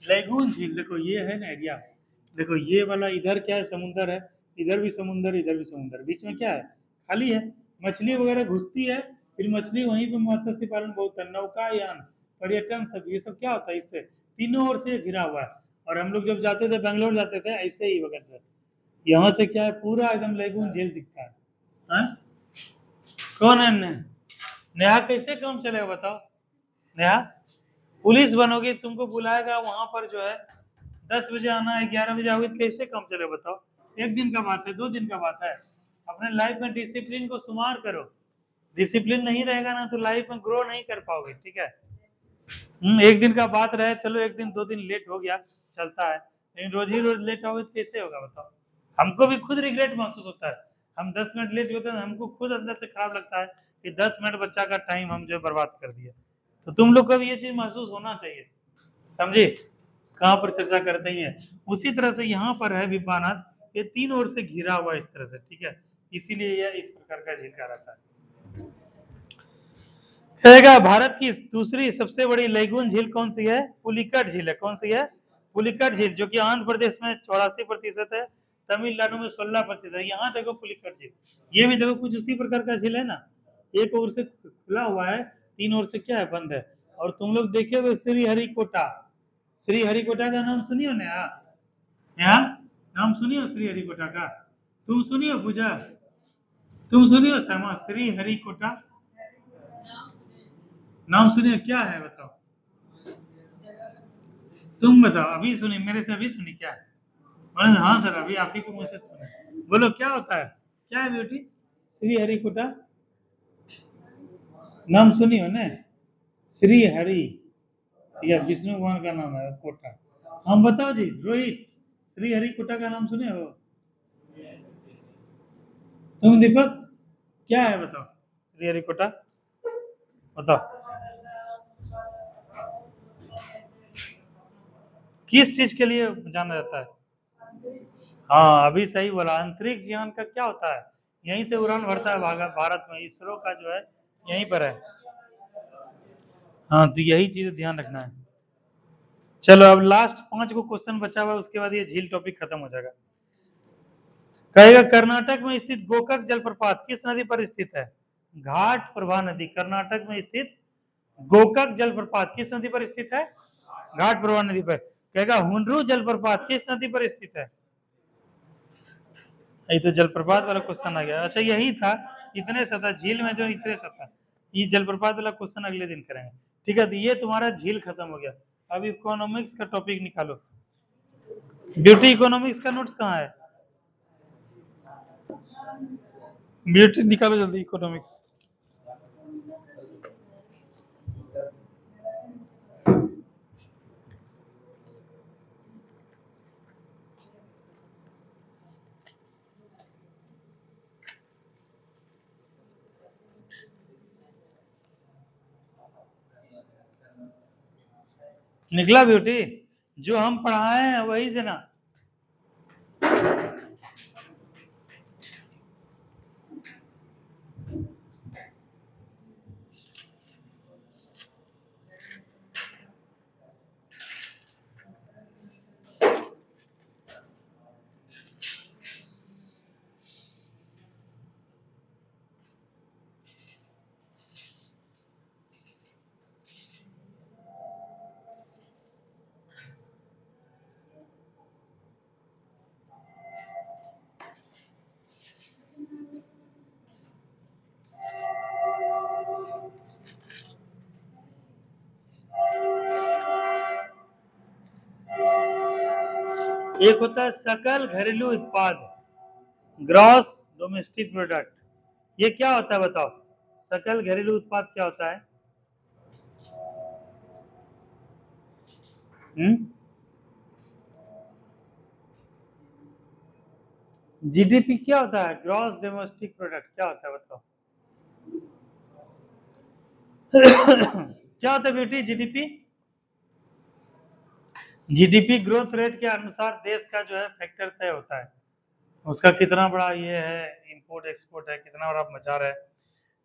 लेगून झील। देखो ये है ना एरिया, देखो ये वाला इधर क्या है? समुद्र है, इधर भी समुद्र, इधर भी समुद्र, बीच में क्या है? खाली है। मछली वगैरह घुसती है, फिर मछली वहीं पे मत्स्य पालन बहुत है, नौकायान, पर्यटन, सब ये सब क्या होता है? इससे तीनों ओर से घिरा हुआ है। और हम लोग जब जाते थे, बेंगलोर जाते थे, ऐसे ही वगैरह से यहाँ से क्या है? पूरा एकदम लेगून झील दिखता है। कौन है नेहा? कैसे काम चलेगा बताओ नेहा? पुलिस बनोगे, तुमको बुलाएगा वहां पर जो है 10 बजे आना है, 11 बजे आओगे, कैसे काम चलेगा बताओ? एक दिन का बात है, 2 दिन का बात है। अपने लाइफ में डिसिप्लिन को शुमार करो। डिसिप्लिन नहीं रहेगा ना तो लाइफ में ग्रो नहीं कर पाओगे। ठीक है, एक दिन का बात रहे, चलो एक दिन 2 दिन लेट हो गया चलता है, लेकिन रोज ही रोज लेट आओगे तो कैसे होगा बताओ? हमको भी खुद रिग्रेट महसूस होता है। हम 10 मिनट लेट होते हैं, हमको खुद अंदर से खराब लगता है कि 10 मिनट बच्चा का टाइम हम जो बर्बाद कर दिया। तो तुम लोग को भी ये चीज महसूस होना चाहिए, समझे? कहाँ पर चर्चा करते ही है। उसी तरह से यहाँ पर है बिंबानाद, ये तीन ओर से घिरा हुआ इस तरह से, ठीक है, इसीलिए यह इस प्रकार का झील कहलाता है। कहेगा भारत की दूसरी सबसे बड़ी लेगून झील कौन सी है? पुलिकट झील है। कौन सी है? पुलिकट झील, जो कि आंध्र प्रदेश में 84% है, तमिलनाडु में 16% है। यहाँ देखो पुलिकट झील, ये भी देखो कुछ उसी प्रकार का झील है ना, एक ओर से खुला हुआ है, तीन ओर से क्या है, बंद है। और तुम लोग देखे हुए श्रीहरिकोटा, श्रीहरिकोटा का नाम सुनियो ना यहाँ, नाम सुनियो श्रीहरिकोटा का, तुम सुनियो पूजा, तुम सुनियो श्यामा, श्रीहरिकोटा नाम सुनिए, क्या है बताओ, तुम बताओ, अभी सुनी मेरे से, अभी सुनी क्या है? हाँ सर, अभी आप ही को मुझसे सुने, बोलो क्या होता है, क्या है बेटी? श्रीहरिकोटा नाम सुनी हो ने? श्रीहरि, ठीक है, विष्णु भगवान का नाम है कोटा। हम बताओ जी रोहित, श्रीहरिकोटा का नाम सुने हो? तुम दीपक, क्या है बताओ श्रीहरिकोटा, बताओ किस चीज के लिए जाना जाता है? हाँ अभी सही बोला, अंतरिक्ष यान का क्या होता है, यहीं से उड़ान भरता है भारत में, इसरो का जो है यहीं पर है। हाँ तो यही चीज ध्यान रखना है। चलो अब लास्ट 5 को क्वेश्चन बचा हुआ है, उसके बाद ये झील टॉपिक खत्म हो जाएगा। कहेगा कर्नाटक में स्थित गोकक जलप्रपात किस नदी पर स्थित है? घाट प्रभा नदी। कर्नाटक में स्थित गोकक जलप्रपात किस नदी पर स्थित है? घाट प्रभा नदी पर। कहेगा हुंड्रू जलप्रपात किस नदी पर स्थित है? ये तो जलप्रपात वाला क्वेश्चन आ गया। अच्छा यही था, इतने सा था झील में, जो इतने सा था, ये जलप्रपात वाला क्वेश्चन अगले दिन करेंगे, ठीक है। तो ये तुम्हारा झील खत्म हो गया। अब इकोनॉमिक्स का टॉपिक निकालो। ब्यूटी इकोनॉमिक्स का नोट्स कहाँ है? ब्यूटी निकालो जल्दी, इकोनॉमिक्स। निकला ब्यूटी? जो हम पढ़ाए हैं वही देना। एक होता है सकल घरेलू उत्पाद, ग्रॉस डोमेस्टिक प्रोडक्ट, ये क्या होता है बताओ? सकल घरेलू उत्पाद क्या होता है? जीडीपी क्या होता है? ग्रॉस डोमेस्टिक प्रोडक्ट क्या होता है बताओ? क्या होता है बेटी जीडीपी? जीडीपी ग्रोथ रेट के अनुसार देश का जो है फैक्टर तय होता है, उसका कितना बड़ा ये है, इंपोर्ट एक्सपोर्ट है, कितना बड़ा बाजार है।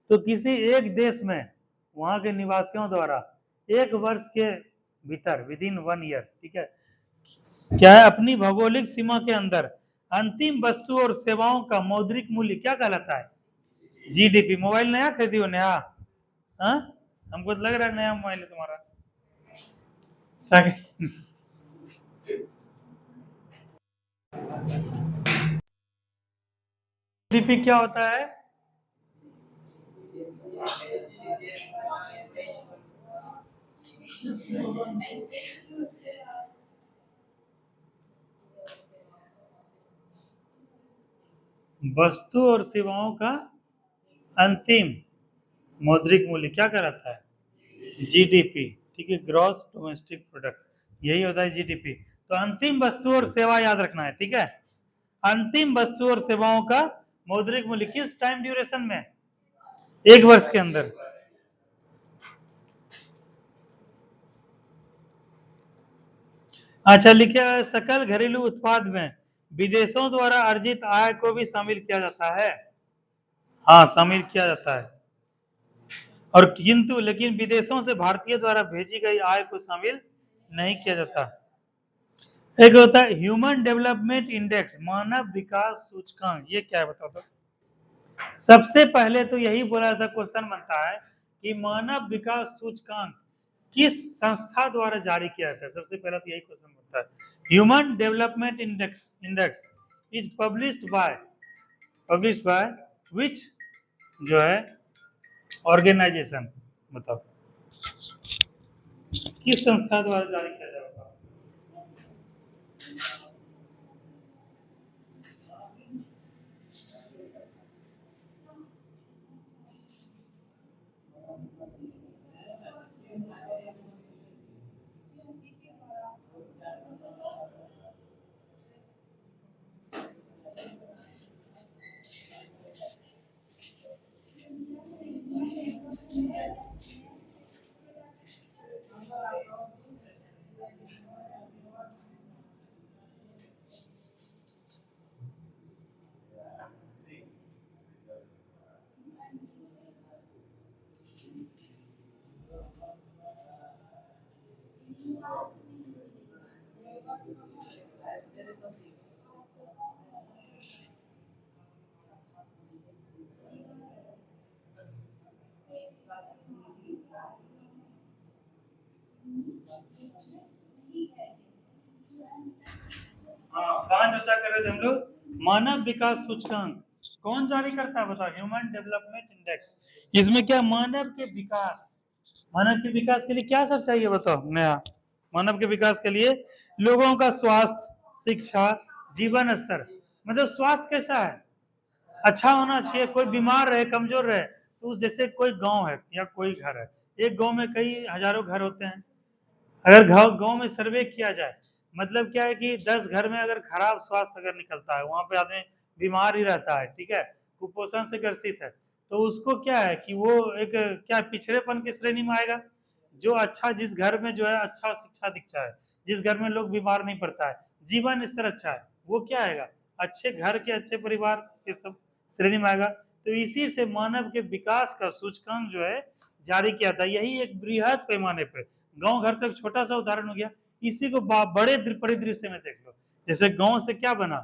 तो किसी एक देश में वहां के निवासियों द्वारा एक वर्ष के भीतर, विद इन 1 ईयर, ठीक है, क्या है, अपनी भौगोलिक सीमा के अंदर अंतिम वस्तु और सेवाओं का मौद्रिक मूल्य क्या कहलाता है? जीडीपी। मोबाइल नया खरीदी हो? नया? हाँ हमको तो लग रहा है नया मोबाइल है तुम्हारा। जीडीपी क्या होता है? वस्तु और सेवाओं का अंतिम मौद्रिक मूल्य क्या कहलाता है? जीडीपी, ठीक है, ग्रॉस डोमेस्टिक प्रोडक्ट, यही होता है जीडीपी। तो अंतिम वस्तु और सेवा याद रखना है, ठीक है, अंतिम वस्तु और सेवाओं का मौद्रिक मूल्य किस टाइम ड्यूरेशन में? 1 वर्ष के अंदर। अच्छा लिखे सकल घरेलू उत्पाद में विदेशों द्वारा अर्जित आय को भी शामिल किया जाता है। हाँ, शामिल किया जाता है। और किंतु लेकिन विदेशों से भारतीय द्वारा भेजी गई आय को शामिल नहीं किया जाता। एक होता है ह्यूमन डेवलपमेंट इंडेक्स, मानव विकास सूचकांक। ये क्या है बताओ तो? सबसे पहले तो यही बोला था, क्वेश्चन बनता है कि मानव विकास सूचकांक किस संस्था द्वारा जारी किया जाता है। सबसे पहला तो यही क्वेश्चन बनता है। Human development index is published by which जो है ऑर्गेनाइजेशन, बताओ किस संस्था द्वारा जारी किया जाता है? कहाँ चर्चा कर रहे थे हम लोग? मानव विकास सूचकांक कौन जारी करता है बताओ? Human development index. इसमें क्या मानव के विकास के लिए क्या सब चाहिए बताओ? नया मानव के विकास के लिए लोगों का स्वास्थ्य, शिक्षा, जीवन स्तर, मतलब स्वास्थ्य कैसा है, अच्छा होना चाहिए। कोई बीमार रहे, कमजोर रहे, तो जैसे कोई गांव है या कोई घर है, एक गांव में कई हजारों घर होते हैं। अगर गांव में सर्वे किया जाए, मतलब क्या है कि 10 घर में अगर खराब स्वास्थ्य अगर निकलता है, वहां पे आदमी बीमार ही रहता है, ठीक है, कुपोषण से ग्रसित है, तो उसको क्या है कि वो एक क्या पिछड़ेपन की श्रेणी में आएगा। जो अच्छा, जिस घर में जो है अच्छा शिक्षा दीक्षा है, जिस घर में लोग बीमार नहीं पड़ता है, जीवन स्तर अच्छा है, वो क्या आएगा? अच्छे घर के, अच्छे परिवार के सब श्रेणी में आएगा। तो इसी से मानव के विकास का सूचकांक जो है जारी किया था। यही एक बृहद पैमाने पर, गांव घर तक छोटा सा उदाहरण हो गया, इसी को बड़े परिदृश्य में देख लो। जैसे गांव से क्या बना,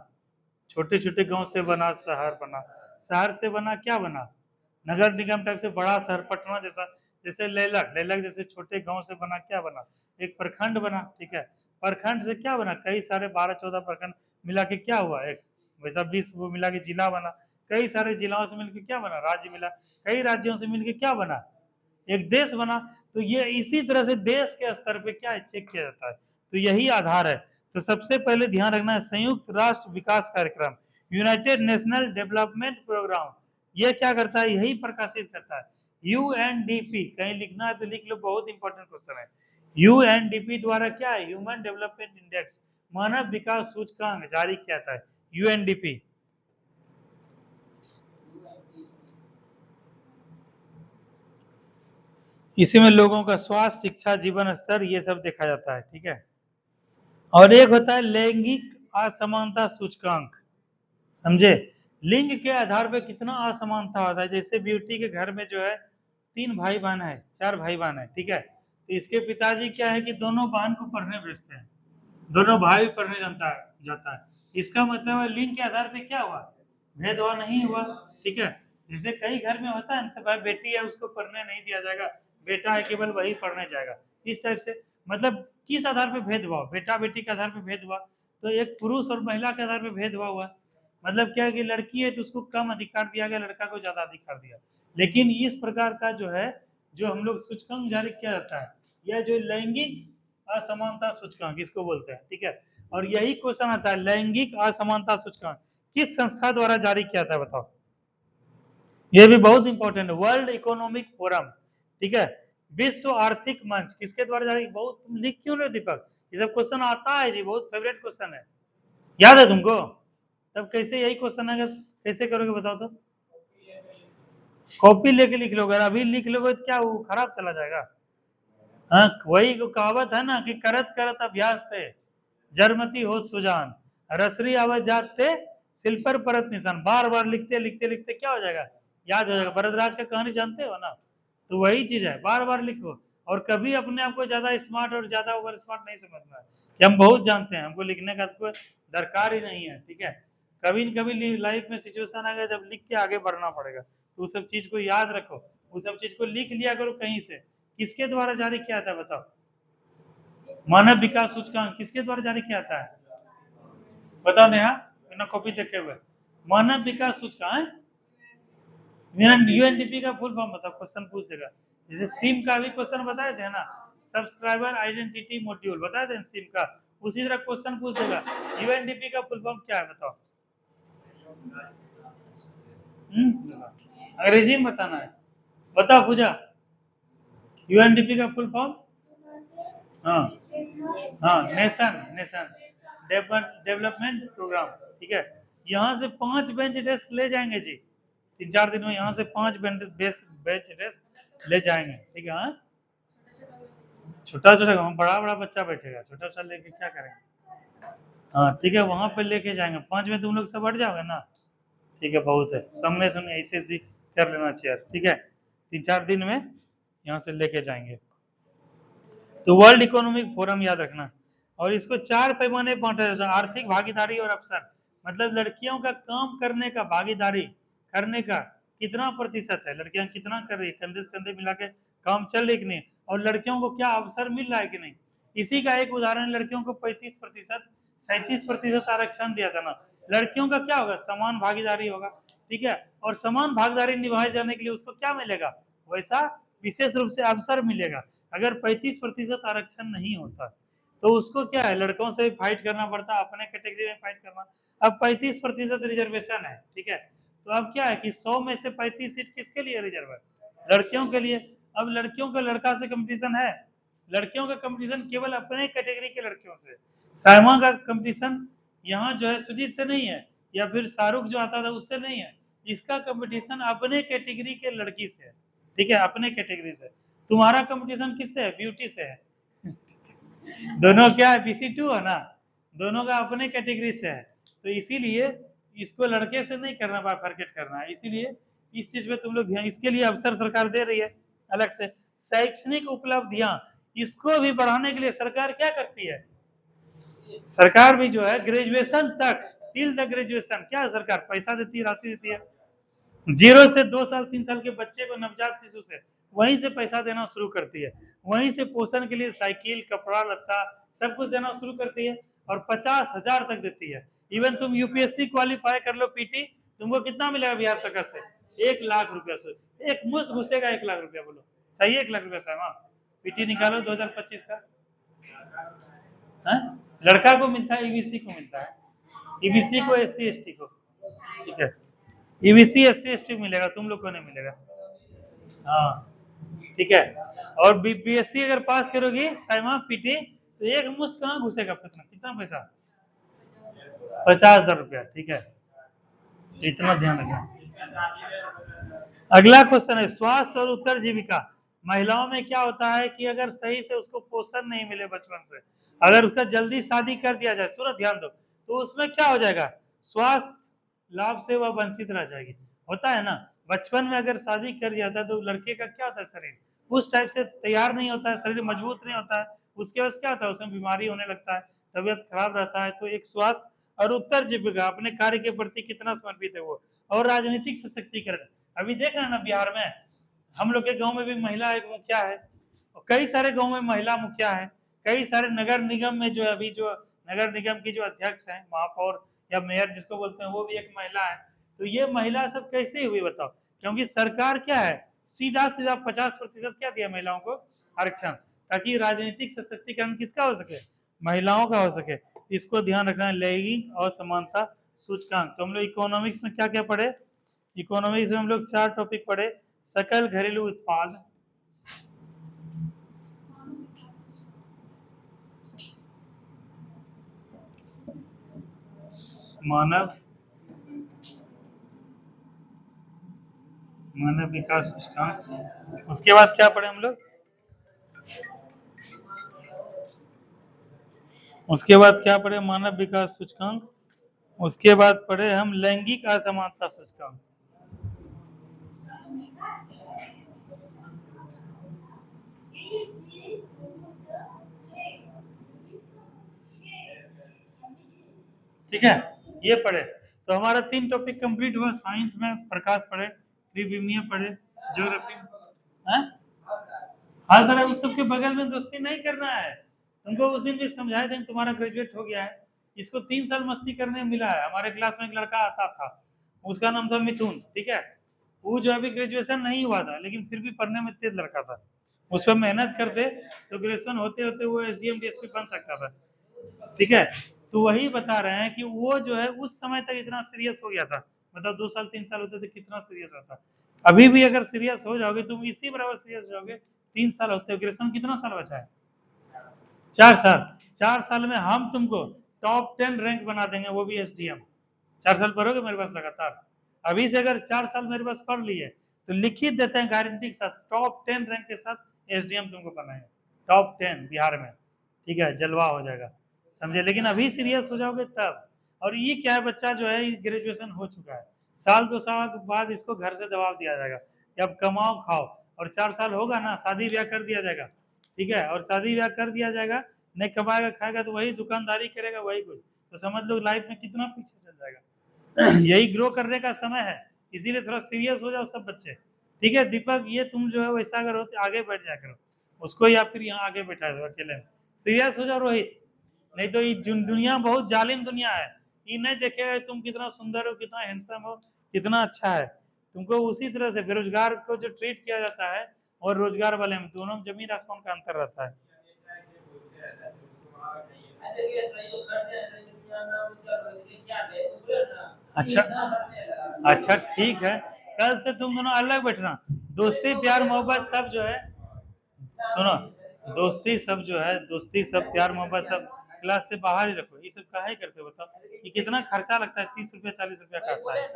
छोटे छोटे गांव से बना शहर, बना शहर से बना क्या बना, नगर निगम टाइप से बड़ा शहर, पटना जैसा। जैसे लेलक जैसे छोटे गांव से बना क्या बना, एक प्रखंड बना, ठीक है। प्रखंड से क्या बना, कई सारे 12-14 प्रखंड मिला के क्या हुआ, एक वैसा 20 वो मिला के जिला बना। कई सारे जिलाओं से मिलकर क्या बना, राज्य मिला। कई राज्यों से मिलकर क्या बना, एक देश बना। तो ये इसी तरह से देश के स्तर पे क्या है, चेक किया जाता है। तो यही आधार है। तो सबसे पहले ध्यान रखना है, संयुक्त राष्ट्र विकास कार्यक्रम, यूनाइटेड नेशनल डेवलपमेंट प्रोग्राम, ये क्या करता है, यही प्रकाशित करता है। यूएनडीपी, कहीं लिखना है तो लिख लो, बहुत इंपॉर्टेंट क्वेश्चन है। यूएनडीपी द्वारा क्या है, ह्यूमन डेवलपमेंट इंडेक्स, मानव विकास सूचकांक जारी किया जाता है, यूएनडीपी। इसी में लोगों का स्वास्थ्य, शिक्षा, जीवन स्तर, ये सब देखा जाता है, ठीक है। और एक होता है लैंगिक असमानता सूचकांक, समझे? लिंग के आधार पे कितना असमानता होता है। जैसे ब्यूटी के घर में जो है 3 भाई बहन है, 4 भाई बहन है, ठीक है, तो इसके पिताजी क्या है कि दोनों बहन को पढ़ने भेजते हैं, दोनों भाई पढ़ने जाता है। इसका मतलब है लिंग के आधार पे क्या हुआ, भेदभाव नहीं हुआ, ठीक है। जैसे कई घर में होता है ना, भाई बेटी है उसको पढ़ने नहीं दिया जाएगा, बेटा है केवल वही पढ़ने जाएगा, इस टाइप से। मतलब किस आधार पे भेदभाव, बेटा बेटी के आधार पे भेदभाव, तो एक पुरुष और महिला के आधार पे भेदभाव हुआ। मतलब क्या है कि लड़की है तो उसको कम अधिकार दिया गया, लड़का को ज्यादा अधिकार दिया। लेकिन इस प्रकार का जो है, जो हम लोग सूचकांक जारी किया जाता है, यह जो लैंगिक असमानता सूचकांक इसको बोलते हैं, ठीक है। और यही क्वेश्चन आता है, लैंगिक असमानता सूचकांक किस संस्था द्वारा जारी किया था बताओ? ये भी बहुत इंपॉर्टेंट है, वर्ल्ड इकोनॉमिक फोरम, ठीक है। विश्व आर्थिक मंच किसके द्वारा जारी? बहुत तुम लिख क्यों रहे दीपक, ये सब क्वेश्चन आता है जी, बहुत फेवरेट क्वेश्चन है, याद है तुमको? तब कैसे यही क्वेश्चन है, कैसे करोगे बताओ तो? कॉपी लेके लिख लोगे, अभी लिख लोगे तो क्या वो खराब चला जाएगा? हाँ, वही कहावत है ना कि करत करत अभ्यास थे जरमती हो सुजान। रसरी आवाज जाते सिल पर परत निशान, बार बार लिखते लिखते लिखते क्या हो जाएगा, याद हो जाएगा। भरतराज का कहानी जानते हो ना, तो वही चीज है, बार बार लिखो। और कभी अपने आप को ज्यादा स्मार्ट और ज्यादा ओवर स्मार्ट नहीं समझना है कि हम बहुत जानते हैं, हमको लिखने का कोई दरकार ही नहीं है, ठीक है। कभी न कभी लाइफ में सिचुएशन आ गया जब लिख के आगे बढ़ना पड़ेगा, तो उस सब चीज को याद रखो, उस सब चीज को लिख लिया करो कहीं से। किसके द्वारा जारी किया था बताओ, मानव विकास सूचकांक किसके द्वारा जारी किया था, बताओ नेहा, बिना कॉपी देखे हुए। मानव विकास सूचकांक, यूएनडीपी का फुल फॉर्म बताओ, क्वेश्चन पूछ देगा। जैसे सिम का भी क्वेश्चन बताए थे ना, सब्सक्राइबर आइडेंटिटी मॉड्यूल बताए थे सिम का, उसी तरह क्वेश्चन पूछ देगा यूएनडीपी का फुल फॉर्म क्या है बताओ। अंग्रेजी में बताना है, बताओ पूजा, यूएनडीपी का फुल फॉर्म। हाँ हाँ, नेशन डेवलपमेंट प्रोग्राम, ठीक है। यहाँ से 5 बेंच डेस्क ले जाएंगे जी, 3-4 दिन में यहाँ से 5 बेंच डेस्क ले जाएंगे, ठीक है। हाँ, छोटा छोटा, बड़ा बड़ा बच्चा बैठेगा, छोटा छोटा लेके क्या करेंगे। हाँ ठीक है, वहां पे लेके जाएंगे, 5 में तुम लोग सब बढ़ जाओगे ना, ठीक है, बहुत है, सामने सुनने ऐसे कर लेना चाहिए, ठीक है। 3-4 दिन में यहाँ से लेके जाएंगे। तो वर्ल्ड इकोनॉमिक फोरम याद रखना, और इसको 4 पैमाने बांटा जाता है, आर्थिक भागीदारी और अवसर, मतलब लड़कियों का काम करने का, भागीदारी करने का कितना प्रतिशत है, लड़कियां कितना कर रही है, कंधे से कंधे मिला के काम चल रही कि नहीं, और लड़कियों को क्या अवसर मिल रहा है कि नहीं। इसी का एक उदाहरण, लड़कियों को 35%, 37% आरक्षण दिया था ना। लड़कियों का क्या होगा, समान भागीदारी होगा, ठीक है। और समान भागीदारी निभाए जाने के लिए उसको क्या मिलेगा, वैसा विशेष रूप से अवसर मिलेगा। अगर 35% आरक्षण नहीं होता तो उसको क्या है, लड़कों से फाइट करना पड़ता, अपने कैटेगरी में फाइट करना। अब 35% रिजर्वेशन है, ठीक है, तो अब क्या है कि 100 में से 35 सीट किसके लिए रिजर्व है, लड़कियों के लिए। अब लड़कियों का लड़का से कंपटीशन है, लड़कियों का कंपटीशन केवल अपने कैटेगरी के लड़कियों से। साइमा का कंपटीशन यहाँ जो है सुजीत से नहीं है, या फिर शाहरुख जो आता था उससे नहीं है, इसका कंपटीशन अपने कैटेगरी के लड़की से है, ठीक है, अपने कैटेगरी से। तुम्हारा कंपटीशन किससे है, ब्यूटी से है दोनों क्या है, BC2 है ना, दोनों का अपने कैटेगरी से है, तो इसीलिए इसको लड़के से नहीं करना, बाइफरकेट करना है। इसीलिए इस चीज में तुम लोग ध्यान, इसके लिए अवसर सरकार दे रही है अलग से। शैक्षणिक उपलब्धियां, इसको भी बढ़ाने के लिए सरकार क्या करती है, सरकार भी जो है ग्रेजुएशन तक, टिल द ग्रेजुएशन क्या है, सरकार पैसा देती है, राशि देती है। 0 से 2 साल 3 साल के बच्चे को, नवजात शिशु से वहीं से पैसा देना शुरू करती है, वहीं से पोषण के लिए साइकिल, कपड़ा लत्ता सब कुछ देना शुरू करती है, और 50,000 तक देती है। इवन तुम यूपीएससी क्वालिफाई कर लो पीटी, तुमको कितना मिलेगा बिहार सरकार से, 1 लाख रुपया से, एक मुश्त घुसेगा 1 लाख रुपया, बोलो चाहिए 1 लाख रुपया साहब, हाँ पीटी निकालो 2025 का। लड़का को मिलता है, ईबीसी को मिलता है, ईबीसी को SC ST को, ठीक है, ईबीसी SC ST को मिलेगा, तुम लोग को नहीं मिलेगा, हाँ ठीक है। और बीपीएससी अगर पास करोगी साइमा पीटी, तो एक मुश्त कहाँ घुसेगा, कितना पैसा, 50,000 रुपया, ठीक है, इतना ध्यान रखना। अगला क्वेश्चन है स्वास्थ्य और उत्तर जीविका। महिलाओं में क्या होता है कि अगर सही से उसको पोषण नहीं मिले बचपन से, अगर उसका जल्दी शादी कर दिया जाए, सुनो ध्यान दो, तो उसमें क्या हो जाएगा, स्वास्थ्य लाभ से वह वंचित रह जाएगी। होता है ना, बचपन में अगर शादी कर दिया था तो लड़के का क्या होता है, शरीर उस टाइप से तैयार नहीं होता है, शरीर मजबूत नहीं होता है, उसके बाद क्या होता है, उसमें बीमारी होने लगता है, तबियत खराब रहता है। तो एक स्वास्थ्य और उत्तर जीविका, अपने कार्य के प्रति कितना समर्पित है वो, और राजनीतिक सशक्तिकरण। अभी देख रहे हैं ना बिहार में, हम लोग के गांव में भी महिला एक मुखिया है, और कई सारे गांव में महिला मुखिया है, कई सारे नगर निगम में जो अभी जो नगर निगम की जो अध्यक्ष है, महापौर या मेयर जिसको बोलते हैं, वो भी एक महिला है। तो ये महिला सब कैसे हुई बताओ, क्योंकि सरकार क्या है, सीधा सीधा 50% क्या दिया महिलाओं को आरक्षण, ताकि राजनीतिक सशक्तिकरण किसका हो सके, महिलाओं का हो सके। इसको ध्यान रखना है, लैंगिक असमानता सूचकांक। तो हम लोग इकोनॉमिक्स में क्या क्या पढ़े, इकोनॉमिक्स में हम लोग 4 टॉपिक पढ़े, सकल घरेलू उत्पाद, मानव विकास सूचकांक, उसके बाद क्या पढ़े हम लोग, उसके बाद क्या पढ़े, मानव विकास सूचकांक, उसके बाद पढ़े हम लैंगिक असमानता सूचकांक। ठीक है, ये पढ़े तो हमारा 3 टॉपिक कंप्लीट हुआ। साइंस में प्रकाश पढ़े, त्रिविमीय पढ़े, ज्योग्राफी। हाँ सर, उस सबके बगल में दोस्ती नहीं करना है। तुमको उस दिन भी समझाए थे, तुम्हारा ग्रेजुएट हो गया है, इसको 3 साल मस्ती करने मिला है। हमारे क्लास में एक लड़का आता था, उसका नाम था मिथुन, ठीक है। वो जो अभी ग्रेजुएशन नहीं हुआ था, लेकिन फिर भी पढ़ने में तेज लड़का था। उस पर मेहनत करते तो ग्रेजुएशन होते होते वो एसडीएम डीएसपी बन सकता था, ठीक है। तो वही बता रहे हैं कि वो जो है उस समय तक इतना सीरियस हो गया था। मतलब 2 साल 3 साल होते थे, कितना सीरियस होता। अभी भी अगर सीरियस हो जाओगे तुम, इसी बराबर सीरियस हो जाओगे। 3 साल होते हो, ग्रेजुएशन कितना साल बचा है? 4 साल। 4 साल में हम तुमको टॉप 10 रैंक बना देंगे, वो भी एसडीएम। 4 साल पढ़ोगे मेरे पास लगातार। अभी से अगर 4 साल मेरे पास पढ़ लिए तो लिखित देते हैं गारंटी के साथ, टॉप 10 रैंक के साथ एसडीएम तुमको बनाएंगे, टॉप 10 बिहार में, ठीक है। जलवा हो जाएगा, समझे। लेकिन अभी सीरियस हो जाओगे तब। और ये क्या है, बच्चा जो है ग्रेजुएशन हो चुका है, साल 2 साल बाद इसको घर से दबाव दिया जाएगा कि अब कमाओ खाओ। और 4 साल होगा ना, शादी ब्याह कर दिया जाएगा, ठीक है। और शादी ब्याह कर दिया जाएगा, नहीं कमाएगा खाएगा तो वही दुकानदारी करेगा, वही कुछ। तो समझ लो लाइफ में कितना पीछे चल जाएगा। यही ग्रो करने का समय है, इसीलिए थोड़ा सीरियस हो जाओ सब बच्चे, ठीक है। दीपक, ये तुम जो है वैसा अगर हो तो आगे बैठ जाया करो उसको, या फिर यहाँ आगे बैठा दो अकेले में। सीरियस हो जाओ रोहित, नहीं तो ये दुनिया बहुत जालिम दुनिया है। ये नहीं देखेगा तुम कितना सुंदर हो, कितना हैंडसम हो, कितना अच्छा है। तुमको उसी तरह से बेरोजगार को जो ट्रीट किया जाता है और रोजगार वाले में, दोनों में जमीन आसमान का अंतर रहता है। अच्छा, अच्छा ठीक है, कल से तुम दोनों अलग बैठना। दोस्ती प्यार मोहब्बत सब जो है, सुनो, दोस्ती सब जो है, दोस्ती सब प्यार मोहब्बत सब क्लास से बाहर ही रखो। ये सब काहे करते हो बताओ? ये कितना खर्चा लगता है, 30 रुपया 40 रुपया का आता है,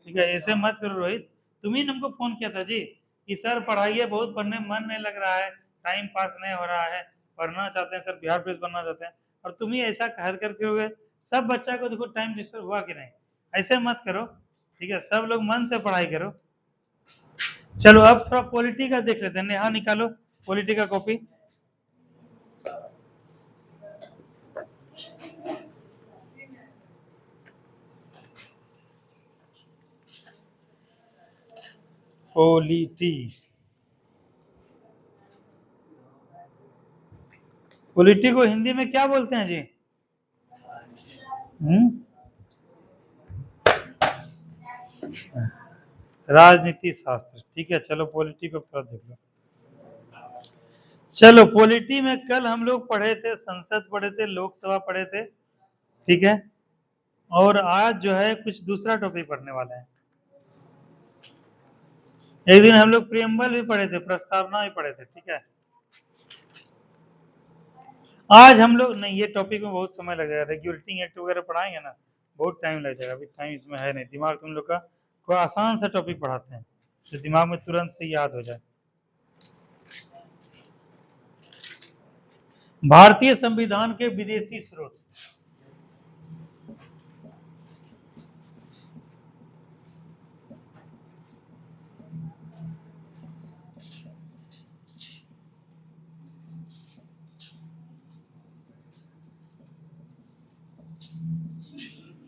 ठीक है। ऐसे मत करो रोहित। तुम ही ने हमको फोन किया था जी कि सर पढ़ाइए, बहुत पढ़ने में मन नहीं लग रहा है, टाइम पास नहीं हो रहा है, पढ़ना चाहते हैं सर, बिहार पुलिस बनना चाहते हैं। और तुम ही ऐसा कहर करके हो गए। सब बच्चा को देखो टाइम डिस्टर्ब हुआ कि नहीं, ऐसे मत करो, ठीक है। सब लोग मन से पढ़ाई करो। चलो अब थोड़ा पॉलिटी का देख लेते हैं। नेहा निकालो पॉलिटी का कॉपी। पॉलिटी, पॉलिटी को हिंदी में क्या बोलते हैं जी? राजनीति शास्त्र, ठीक है। चलो पॉलिटी को थोड़ा देख लो। चलो पॉलिटी में कल हम लोग पढ़े थे संसद पढ़े थे, लोकसभा पढ़े थे, ठीक है। और आज जो है कुछ दूसरा टॉपिक पढ़ने वाले हैं। एक दिन हम लोग प्रियम्बल भी पढ़े थे, प्रस्तावना भी पढ़े थे, ठीक है। आज हम लोग नहीं, ये टॉपिक में बहुत समय लग जाएगा, रेगुलेटिंग एक्ट वगैरह पढ़ाएंगे ना, बहुत टाइम लग जाएगा। अभी टाइम इसमें है नहीं, दिमाग तुम लोग का कोई आसान सा टॉपिक पढ़ाते हैं जो दिमाग में तुरंत से याद हो जाए। भारतीय संविधान के विदेशी स्रोत।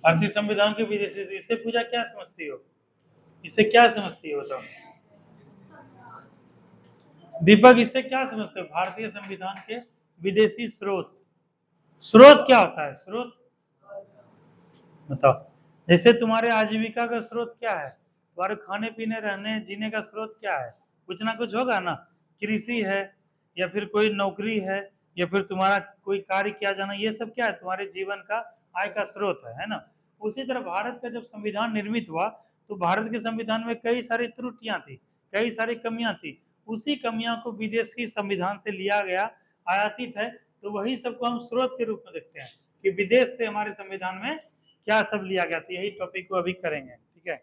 भारतीय संविधान के विदेशी, इससे पूजा क्या समझती हो? इससे क्या समझती हो बताओ दीपक, इससे क्या समझते हो? भारतीय संविधान के विदेशी स्रोत, स्रोत क्या होता है? स्रोत बताओ। जैसे तुम्हारे आजीविका का स्रोत क्या है, तुम्हारे खाने पीने रहने जीने का स्रोत क्या है? कुछ ना कुछ होगा ना, कृषि है, या फिर कोई नौकरी है, या फिर तुम्हारा कोई कार्य किया जाना, ये सब क्या है? तुम्हारे जीवन का आय का स्रोत है ना। उसी तरह भारत का जब संविधान निर्मित हुआ तो भारत के संविधान में कई सारी त्रुटियां थी, कई सारी कमियां थी। उसी कमियां को विदेशी संविधान से लिया गया, आयातित है। तो वही सबको हम स्रोत के रूप में देखते हैं कि विदेश से हमारे संविधान में क्या सब लिया गया था। यही टॉपिक को अभी करेंगे, ठीक है।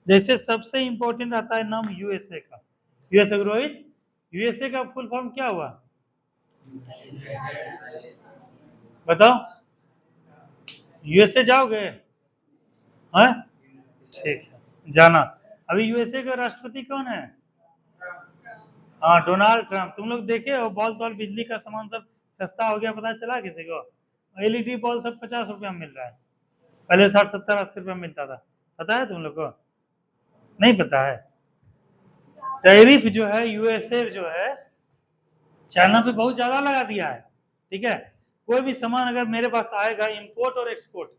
जैसे सबसे इंपॉर्टेंट आता है नाम यूएसए का। यूएसए, रोहित, यूएसए का फुल फॉर्म क्या हुआ बताओ? यूएसए जाओगे? हाँ ठीक है, जाना। अभी यूएसए का राष्ट्रपति कौन है? हाँ डोनाल्ड ट्रम्प। तुम लोग देखे हो बॉल तॉल बिजली का सामान सब सस्ता हो गया, पता चला किसी को? एलईडी बॉल सब 50 रुपया में मिल रहा है, पहले 60 70 80 रुपया मिलता था। पता है तुम लोग को? नहीं पता है? टैरिफ जो है यूएसए जो है चाइना पे बहुत ज्यादा लगा दिया है, ठीक है। कोई भी सामान अगर मेरे पास आएगा, इंपोर्ट और एक्सपोर्ट,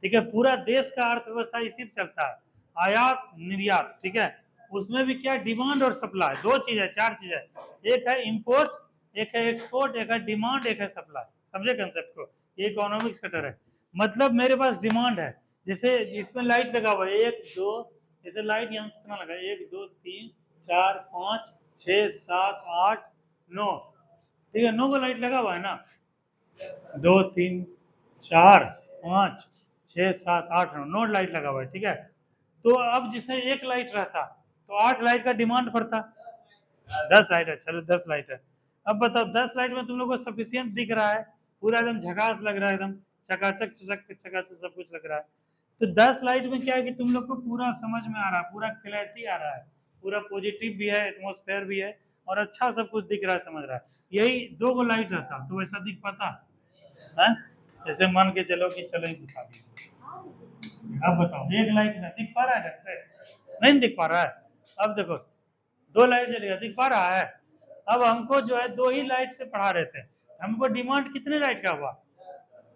ठीक है, पूरा देश का अर्थव्यवस्था इसी पे चलता है, आयात निर्यात, ठीक है। उसमें भी क्या डिमांड और सप्लाई, दो चीज है, चार चीज है। एक है इंपोर्ट, एक है एक्सपोर्ट, एक है डिमांड, एक है सप्लाई। समझे कंसेप्ट को? ये इकोनॉमिक्स का टर है। मतलब मेरे पास डिमांड है, जैसे इसमें लाइट लगा हुआ है, एक दो, जैसे लाइट यहाँ कितना लगा, 1 2 3 4 5 6 7 8 9, ठीक है, 9 को लाइट लगा हुआ है ना, 2 3 4 5 6 7 8 9 लाइट लगा हुआ है, ठीक है। तो अब जिसमें एक लाइट रहता तो 8 लाइट का डिमांड पड़ता, 10 लाइट है, चलो 10 लाइट है। अब बताओ 10 लाइट में तुम लोग को सफिशियंट दिख रहा है, पूरा एकदम झकास लग रहा है, एकदम चकाचक चकाचक सब कुछ लग रहा है। तो 10 लाइट में क्या है कि तुम लोग को पूरा समझ में आ रहा है, पूरा क्लैरिटी आ रहा है, पूरा पॉजिटिव भी है, एटमोस्फेयर भी है, और अच्छा सब कुछ दिख रहा है, समझ रहा है। यही 2 को लाइट रहता तो वैसा दिख पाता है? जैसे मान के चलो कि चलो ही दिखा दीजिए। अब बताओ एक लाइट में दिख पा रहा है ढंग से? नहीं दिख पा रहा है। अब देखो 2 लाइट जलेगा, दिख पा रहा है? अब हमको जो है 2 ही लाइट से पढ़ा रहे थे, हमको डिमांड कितने लाइट का हुआ?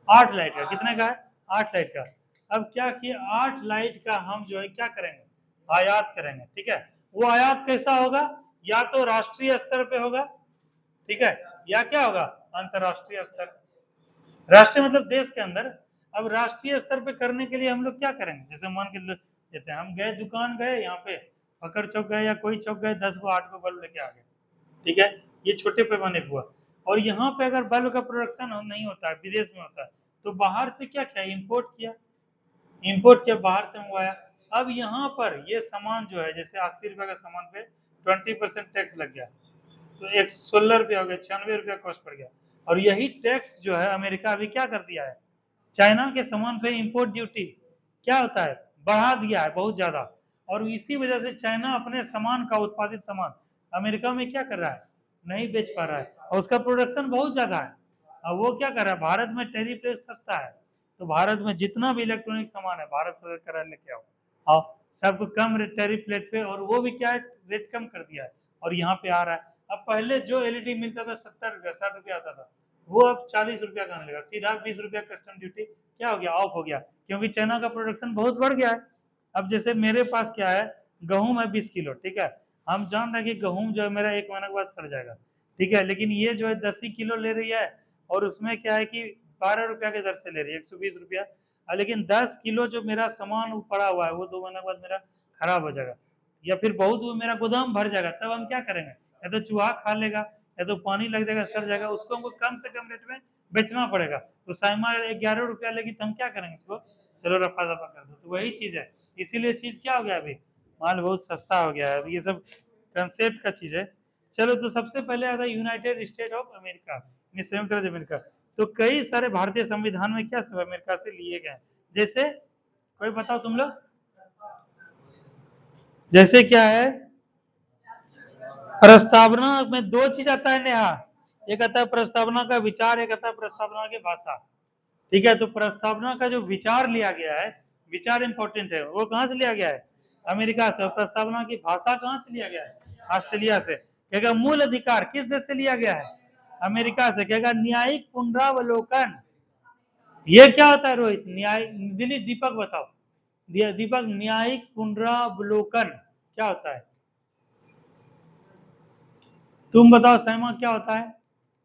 8 लाइट का। कितने का है? 8 लाइट का। अब क्या किए, 8 लाइट का हम जो है क्या करेंगे, आयात करेंगे, ठीक है। वो आयात कैसा होगा, या तो राष्ट्रीय स्तर पे होगा, ठीक है, या क्या होगा, अंतरराष्ट्रीय स्तर। राष्ट्रीय मतलब देश के अंदर। अब राष्ट्रीय स्तर पे करने के लिए हम लोग क्या करेंगे, जैसे मान के देते हैं हम गए दुकान गए, यहाँ पे फकर चौक गए या कोई चौक गए, 10 को 8 को बल्ब लेके आ गए, ठीक है, ये छोटे पैमाने पर हुआ। और यहाँ पे अगर बल्ब का प्रोडक्शन नहीं होता है, विदेश में होता है, तो बाहर से क्या किया, इंपोर्ट किया, इंपोर्ट किया, बाहर से मंगवाया। अब यहाँ पर ये सामान जो है, जैसे 80 रुपए का सामान पे 20% टैक्स लग गया, तो 116 रुपया हो गया, 96 रुपया कॉस्ट पड़ गया। और यही टैक्स जो है अमेरिका अभी क्या कर दिया है, चाइना के सामान पे इंपोर्ट ड्यूटी क्या होता है, बढ़ा दिया है बहुत ज्यादा। और इसी वजह से चाइना अपने सामान का, उत्पादित सामान अमेरिका में क्या कर रहा है, नहीं बेच पा रहा है, और उसका प्रोडक्शन बहुत ज्यादा है। और वो क्या कर रहा है, भारत में टैरिफ रेट सस्ता है, तो भारत में जितना भी इलेक्ट्रॉनिक सामान है भारत से करा लेके आओ, आओ सबको कम टैरिफ रेट पे, और वो भी क्या है, रेट कम कर दिया है, और यहाँ पे आ रहा है। अब पहले जो एलईडी मिलता था 70 रुपया 60 रुपया आता था, वो अब 40 रुपया का मिलेगा, सीधा 20 रुपया कस्टम ड्यूटी क्या हो गया, ऑफ हो गया, क्योंकि चाइना का प्रोडक्शन बहुत बढ़ गया है। अब जैसे मेरे पास क्या है, गेहूं है 20 किलो, ठीक है, हम जान रहे हैं कि गेहूं जो है मेरा 1 महीने के बाद सड़ जाएगा, ठीक है, लेकिन ये जो है 10 ही किलो ले रही है, और उसमें क्या है कि 12 रुपया के दर से ले रही है, 120 रुपया। लेकिन 10 किलो जो मेरा सामान पड़ा हुआ है वो 2 महीने बाद मेरा खराब हो जाएगा, या फिर बहुत वो मेरा गोदाम भर जाएगा, तब हम क्या करेंगे, या तो चूहा खा लेगा, या तो पानी लग जाएगा, सड़ जाएगा, उसको हमको कम से कम रेट में बेचना पड़ेगा। तो साइमा 11 रुपया लेगी, तो हम क्या करेंगे इसको, चलो रफा दफा कर दो। तो वही चीज है, इसीलिए चीज क्या हो गया, अभी माल बहुत सस्ता हो गया है, ये सब कंसेप्ट का चीज है। चलो तो सबसे पहले आता है यूनाइटेड स्टेट ऑफ अमेरिका, संयुक्त राज्य अमेरिका। तो कई सारे भारतीय संविधान में क्या सब अमेरिका से लिए गए, जैसे कोई बताओ तुम लोग, जैसे क्या है, प्रस्तावना में 2 चीज आता है नेहा, एक आता है प्रस्तावना का विचार, एक आता है प्रस्तावना की भाषा, ठीक है। तो प्रस्तावना का जो विचार लिया गया है, विचार इंपॉर्टेंट है, वो कहाँ से लिया गया है, अमेरिका से। प्रस्तावना की भाषा कहाँ से लिया गया है, ऑस्ट्रेलिया से। कहेगा मूल अधिकार किस देश से लिया गया है, अमेरिका से। कहेगा न्यायिक पुनरावलोकन, ये क्या होता है रोहित, न्यायिक, दिलीप दीपक बताओ, दीपक न्यायिक पुनरावलोकन क्या होता है, तुम बताओ सैमा क्या होता है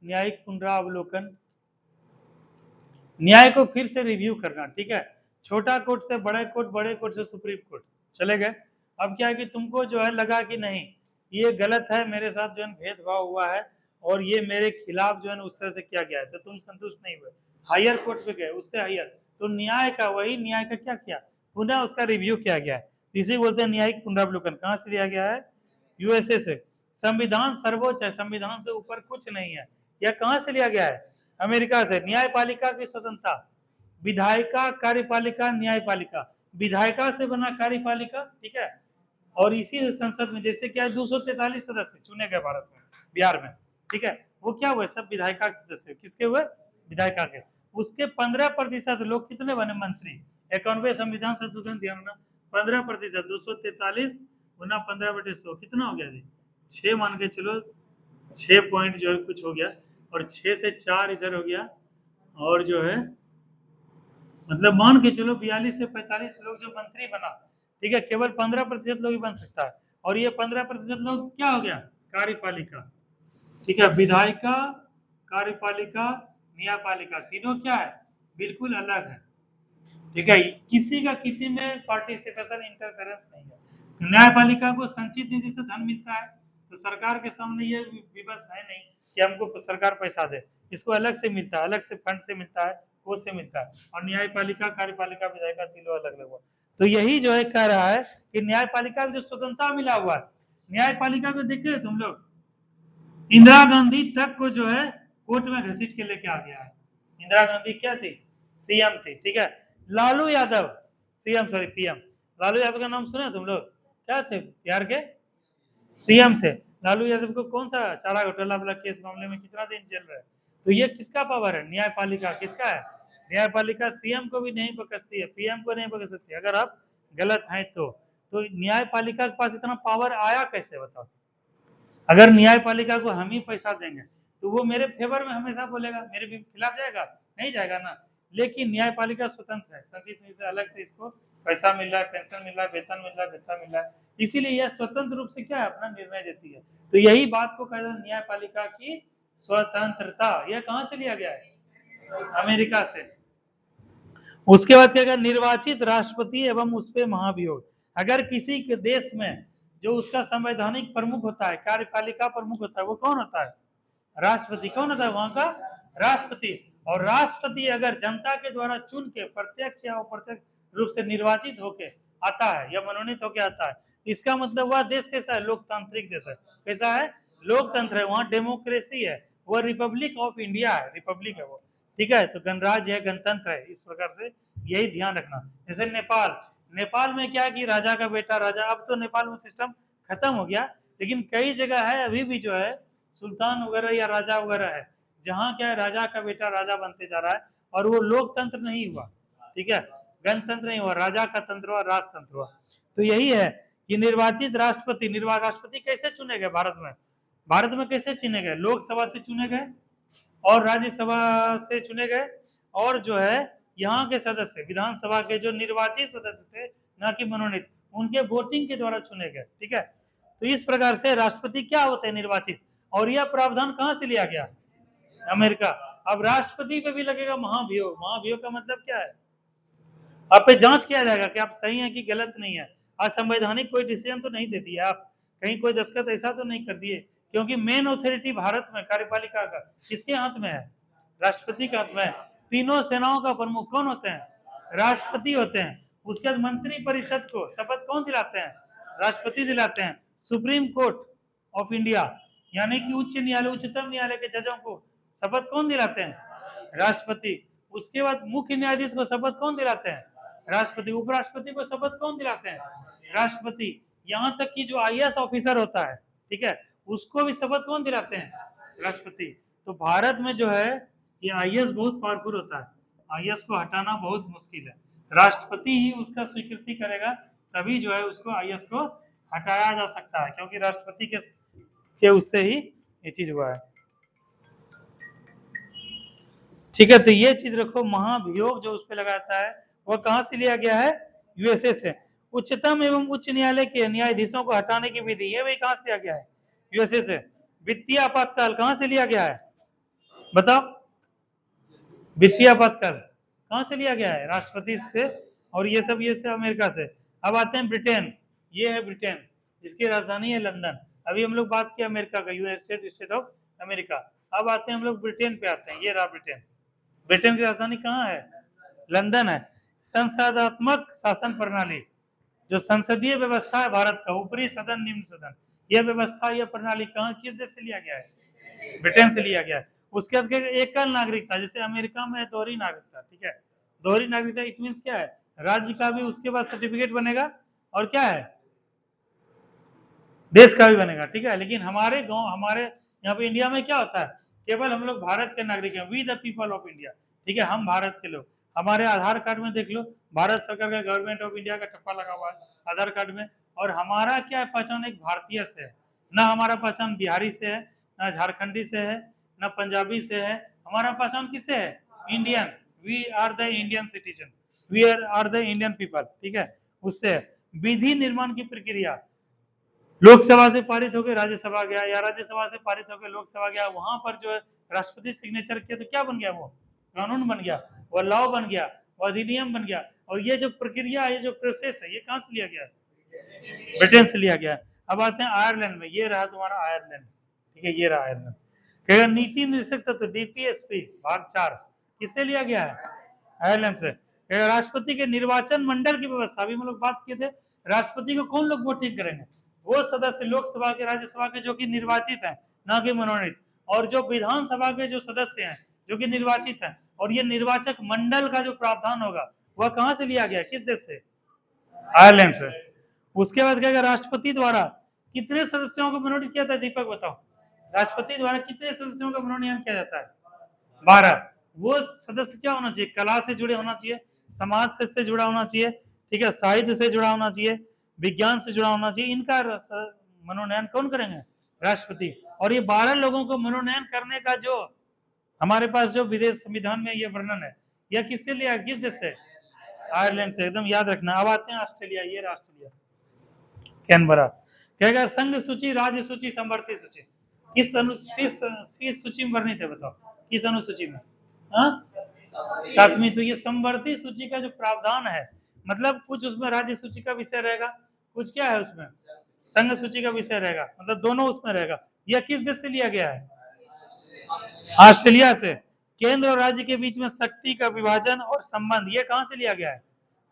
न्यायिक पुनरावलोकन। न्याय को फिर से रिव्यू करना, ठीक है, छोटा कोर्ट से बड़े कोर्ट, बड़े कोर्ट से सुप्रीम कोर्ट चले गए। अब क्या है कि तुमको जो है लगा कि नहीं ये गलत है, मेरे साथ जो है भेदभाव हुआ है, और ये मेरे खिलाफ जो है उस तरह से किया गया है, तो तुम संतुष्ट नहीं हुए, हायर कोर्ट पे गए, उससे हायर, तो न्याय का, वही न्याय का क्या किया, पुनः उसका रिव्यू किया गया है, इसी बोलते हैं न्यायिक पुनरावलोकन। कहाँ से लिया गया है, यूएसए से। संविधान सर्वोच्च है, संविधान से ऊपर कुछ नहीं है, यह कहाँ से लिया गया है, अमेरिका से। न्यायपालिका की स्वतंत्रता, विधायिका, कार्यपालिका, न्यायपालिका। विधायिका से बना कार्यपालिका, ठीक है, और इसी संसद में जैसे क्या 243 सदस्य चुने गए भारत में, बिहार में, ठीक है, वो क्या हुए, सब विधायिका के सदस्य। किसके हुए? विधायिका के। उसके 15% लोग कितने बने? मंत्री। 91 संविधान संशोधन ध्यान रखना, 15%, 243 गुना 15/100 कितना हो गया जी? 6 मान के चलो, 6 पॉइंट जो है कुछ हो गया, और 6 से 4 इधर हो गया, और जो है मतलब मान के चलो 42 से 45 लोग जो मंत्री बना, ठीक है, केवल 15% लोग ही बन सकता है, और ये 15% लोग क्या हो गया? कार्यपालिका, ठीक है। विधायिका, कार्यपालिका, न्यायपालिका तीनों क्या है? बिल्कुल अलग है, ठीक है। किसी का किसी में पार्टिसिपेशन इंटरफेरेंस नहीं है। न्यायपालिका को संचित निधि से धन मिलता है, तो सरकार के सामने ये विवश है नहीं कि हमको सरकार पैसा दे, इसको अलग से मिलता है, अलग से फंड से मिलता है, वो से मिलता है। और न्यायपालिका, कार्यपालिका, विधायिका तीनों अलग अलग हुआ। तो यही जो है कह रहा है कि न्यायपालिका को जो स्वतंत्रता मिला हुआ है, न्यायपालिका को देखे तुम लोग, इंदिरा गांधी तक को जो है कोर्ट में घसीट के लेके आ गया है। इंदिरा गांधी क्या थी? सीएम थी, ठीक है। Lalu Yadav CM, sorry PM. Lalu Yadav का नाम सुना तुम लोग? क्या थे? बिहार के सीएम थे। लालू यादव को कौन सा चारा घोटाला वाला केस मामले में कितना दिन जेल रहे? तो ये किसका पावर है? न्यायपालिका। किसका है? न्यायपालिका सीएम को भी नहीं पकड़ती है, पीएम को नहीं पकड़ सकती अगर आप गलत हैं तो न्यायपालिका के पास इतना पावर आया कैसे, बताओ? अगर न्यायपालिका को हम ही पैसा देंगे तो वो मेरे फेवर में हमेशा बोलेगा, मेरे भी खिलाफ जाएगा? नहीं जाएगा ना। लेकिन न्यायपालिका स्वतंत्र है, संचित निधि से अलग से इसको पैसा मिल रहा है, पेंशन मिल रहा है, वेतन मिल रहा है, भत्ता मिल रहा है, इसीलिए यह स्वतंत्र रूप से क्या है? अपना निर्णय देती है। तो यही बात को कहते हैं न्यायपालिका की स्वतंत्रता। यह कहां से लिया गया है? अमेरिका से। उसके बाद क्या? निर्वाचित राष्ट्रपति एवं उस पे महाभियोग। अगर किसी के देश में जो उसका संवैधानिक प्रमुख होता है, कार्यपालिका प्रमुख होता है, वो कौन होता है? राष्ट्रपति। कौन होता है वहां का? राष्ट्रपति। और राष्ट्रपति अगर जनता के द्वारा चुन के प्रत्यक्ष या अप्रत्यक्ष रूप से निर्वाचित होके आता है या मनोनीत होके आता है, इसका मतलब वह देश कैसा है? लोकतांत्रिक देश है। कैसा है? लोकतंत्र है, वहां डेमोक्रेसी है, वह रिपब्लिक ऑफ इंडिया है, रिपब्लिक है वो, ठीक है। तो गणराज्य है, गणतंत्र है, इस प्रकार से यही ध्यान रखना। जैसे नेपाल, नेपाल में क्या कि राजा का बेटा राजा, अब तो नेपाल में सिस्टम खत्म हो गया, लेकिन कई जगह है अभी भी जो है सुल्तान वगैरह या राजा वगैरह है, जहाँ क्या है राजा का बेटा राजा बनते जा रहा है, और वो लोकतंत्र नहीं हुआ, ठीक है, गणतंत्र नहीं हुआ, राजा का तंत्र हुआ, राजतंत्र हुआ। तो यही है कि निर्वाचित राष्ट्रपति, राष्ट्रपति कैसे चुने गए भारत में? भारत में कैसे चुने गए? लोकसभा से चुने गए और राज्यसभा से चुने गए, और जो है यहाँ के सदस्य विधानसभा के जो निर्वाचित सदस्य थे, ना कि मनोनीत, उनके वोटिंग के द्वारा चुने गए, ठीक है। तो इस प्रकार से राष्ट्रपति क्या होते हैं? निर्वाचित। और यह प्रावधान कहां से लिया गया? अमेरिका। अब राष्ट्रपति पे भी लगेगा महाभियोग। महाभियोग का मतलब क्या है? आप पे जांच किया जाएगा कि आप सही हैं कि गलत नहीं है। असंवैधानिक कोई डिसीजन तो नहीं दे दिया आप, कहीं कोई दस्तखत ऐसा तो नहीं कर दिए, क्योंकि मेन अथॉरिटी भारत में कार्यपालिका का किसके हाथ में है? राष्ट्रपति के हाथ में है। तीनों सेनाओं का प्रमुख कौन होते हैं? राष्ट्रपति होते हैं। उसके बाद मंत्री परिषद को शपथ कौन दिलाते हैं? राष्ट्रपति दिलाते हैं। सुप्रीम कोर्ट ऑफ इंडिया यानी कि उच्च न्यायालय, उच्चतम न्यायालय के जजों को शपथ कौन दिलाते हैं? राष्ट्रपति। उसके बाद मुख्य न्यायाधीश को शपथ कौन दिलाते हैं? राष्ट्रपति। उपराष्ट्रपति को शपथ कौन दिलाते हैं? राष्ट्रपति। यहाँ तक कि जो आईएएस ऑफिसर होता है, ठीक है, उसको भी शपथ कौन दिलाते हैं? राष्ट्रपति। तो भारत में जो है ये आईएएस बहुत पावरफुल होता है, आईएएस को हटाना बहुत मुश्किल है, राष्ट्रपति ही उसका स्वीकृति करेगा, तभी जो है उसको आईएएस को हटाया जा सकता है, क्योंकि राष्ट्रपति के उससे ही ये चीज हुआ है, ठीक है। तो ये चीज रखो, महाभियोग जो उस पर लगाता है वह कहां से लिया गया है? यूएसए से। उच्चतम एवं उच्च न्यायालय के न्यायाधीशों को हटाने की विधि, ये भी कहां से लिया गया है? यूएसए से। वित्तीय आपातकाल कहां से लिया गया है? बताओ। वित्तीय आपातकाल कहां से लिया गया है? राष्ट्रपति से। और ये सब अमेरिका से। अब आते हैं ब्रिटेन। ये है ब्रिटेन, जिसकी राजधानी है लंदन। अभी हम लोग बात किया अमेरिका का, यूनाइटेड स्टेट ऑफ अमेरिका। अब आते हैं हम लोग ब्रिटेन पे आते हैं। ये रहा ब्रिटेन। ब्रिटेन की राजधानी कहाँ है? लंदन है। संसदात्मक शासन प्रणाली, जो संसदीय व्यवस्था है भारत का, ऊपरी सदन, निम्न सदन, यह व्यवस्था, यह प्रणाली कहाँ, किस देश से लिया गया है? ब्रिटेन से लिया गया है। उसके बाद एकल नागरिकता, जैसे अमेरिका में दोहरी नागरिकता, ठीक है, दोहरी नागरिकता इट मीन्स क्या है, राज्य का भी उसके बाद सर्टिफिकेट बनेगा और क्या है, देश का भी बनेगा, ठीक है। लेकिन हमारे गांव, हमारे यहाँ पे इंडिया में क्या होता है, केवल हम लोग भारत के नागरिक हैं, we the people of India, ठीक है, हम भारत के लोग। हमारे आधार कार्ड में देख लो, भारत सरकार का, गवर्नमेंट ऑफ इंडिया का टप्पा लगा हुआ है आधार कार्ड में, और हमारा क्या है, पहचान एक भारतीय से है, ना हमारा पहचान बिहारी से है, ना झारखंडी से है, ना पंजाबी से है, हमारा पहचान किससे है, Indian, we are the Indian citizen, we are the Indian people, ठीक है, उससे। विधि निर्माण की प्रक्रिया, लोकसभा से पारित होकर राज्यसभा गया, या राज्यसभा से पारित होकर लोकसभा गया, वहां पर जो है राष्ट्रपति सिग्नेचर किया तो क्या बन गया, वो कानून बन गया, वो लॉ बन गया, वो अधिनियम बन गया। और ये जो प्रक्रिया, ये जो प्रोसेस है, ये कहां से लिया गया, ब्रिटेन से लिया गया। अब आते हैं आयरलैंड में, ये रहा तुम्हारा आयरलैंड, ठीक है, ये रहा आयरलैंड। कहेगा नीति निर्देशक तत्व डीपीएसपी भाग 4 किससे लिया गया है, आयरलैंड से। राष्ट्रपति के निर्वाचन मंडल की व्यवस्था, अभी हम लोग बात किए थे, राष्ट्रपति को कौन लोग वोटिंग करेंगे, वो सदस्य लोकसभा के, राज्यसभा के जो कि निर्वाचित हैं, ना कि मनोनीत, और जो विधानसभा के जो सदस्य हैं जो कि निर्वाचित हैं, और ये निर्वाचक मंडल का जो प्रावधान होगा वह कहां से लिया गया, किस देश से, आयरलैंड से। उसके बाद क्या, राष्ट्रपति द्वारा कितने सदस्यों को मनोनीत किया था, दीपक बताओ, राष्ट्रपति द्वारा कितने सदस्यों का मनोनयन किया जाता है, 12। वो सदस्य क्या होना चाहिए, कला से जुड़े होना चाहिए, समाज से जुड़ा होना चाहिए, ठीक है, साहित्य से जुड़ा होना चाहिए, विज्ञान से जुड़ा होना चाहिए, इनका मनोनयन कौन करेंगे, राष्ट्रपति। और ये 12 लोगों को मनोनयन करने का जो हमारे पास जो विदेश संविधान में ये वर्णन है, यह किससे लिया, किस देश से, आयरलैंड से, एकदम याद रखना। अब आते हैं ऑस्ट्रेलिया, ये ऑस्ट्रेलिया, कैनबरा। कहेगा संघ सूची, राज्य सूची, समवर्ती सूची किस सूची में वर्णित है, बताओ, किस अनुसूची में, 7वीं। तो ये समवर्ती सूची का जो प्रावधान है, मतलब कुछ उसमें राज्य सूची का विषय रहेगा, कुछ क्या है उसमें संघ सूची का विषय रहेगा, मतलब दोनों उसमें रहेगा। यह किस देश से लिया गया है, ऑस्ट्रेलिया से। केंद्र और राज्य के बीच में शक्ति का विभाजन और संबंध, ये कहां से लिया गया है,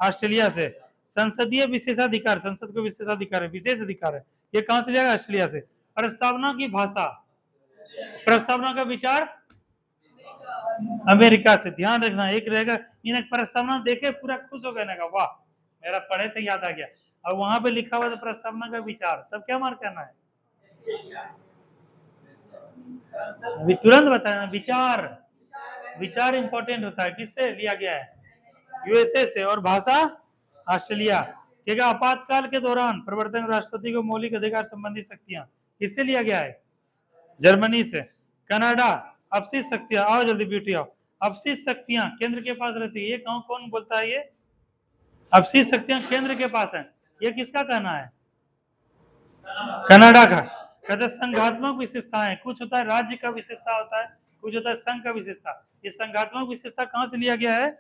ऑस्ट्रेलिया से। संसदीय विशेषाधिकार, संसद को विशेषाधिकार है, विशेष अधिकार है, ये कहां से लिया गया, ऑस्ट्रेलिया से। प्रस्तावना की भाषा, प्रस्तावना का विचार, अमेरिका से। ध्यान रखना, एक रहेगा, इन प्रस्तावना देखे पूरा खुश हो गए ना, वाह मेरा पढ़े थे याद आ गया, और वहां पे लिखा हुआ था प्रस्तावना का विचार, तब क्या मार्क करना है, अभी तुरंत बताना, विचार, विचार इंपॉर्टेंट होता है, किससे लिया गया है, यूएसए से। और भाषा ऑस्ट्रेलिया। क्या आपातकाल के दौरान प्रवर्तन राष्ट्रपति को मौलिक अधिकार संबंधी शक्तियां किससे लिया गया है, जर्मनी से। कनाडा, अपशिष्ट शक्तियां, आओ जल्दी ब्यूटी आओ, अपशिष्ट शक्तियां केंद्र के पास रहती है, ये कौन बोलता है, ये अपशिष्ट शक्तियां केंद्र के पास है, ये किसका कहना है, कनाडा का। कहते संघात्मक विशेषताएं, कुछ होता है राज्य का विशेषता होता है, कुछ होता है संघ का विशेषता, ये संघात्मक विशेषता कहां से लिया गया है,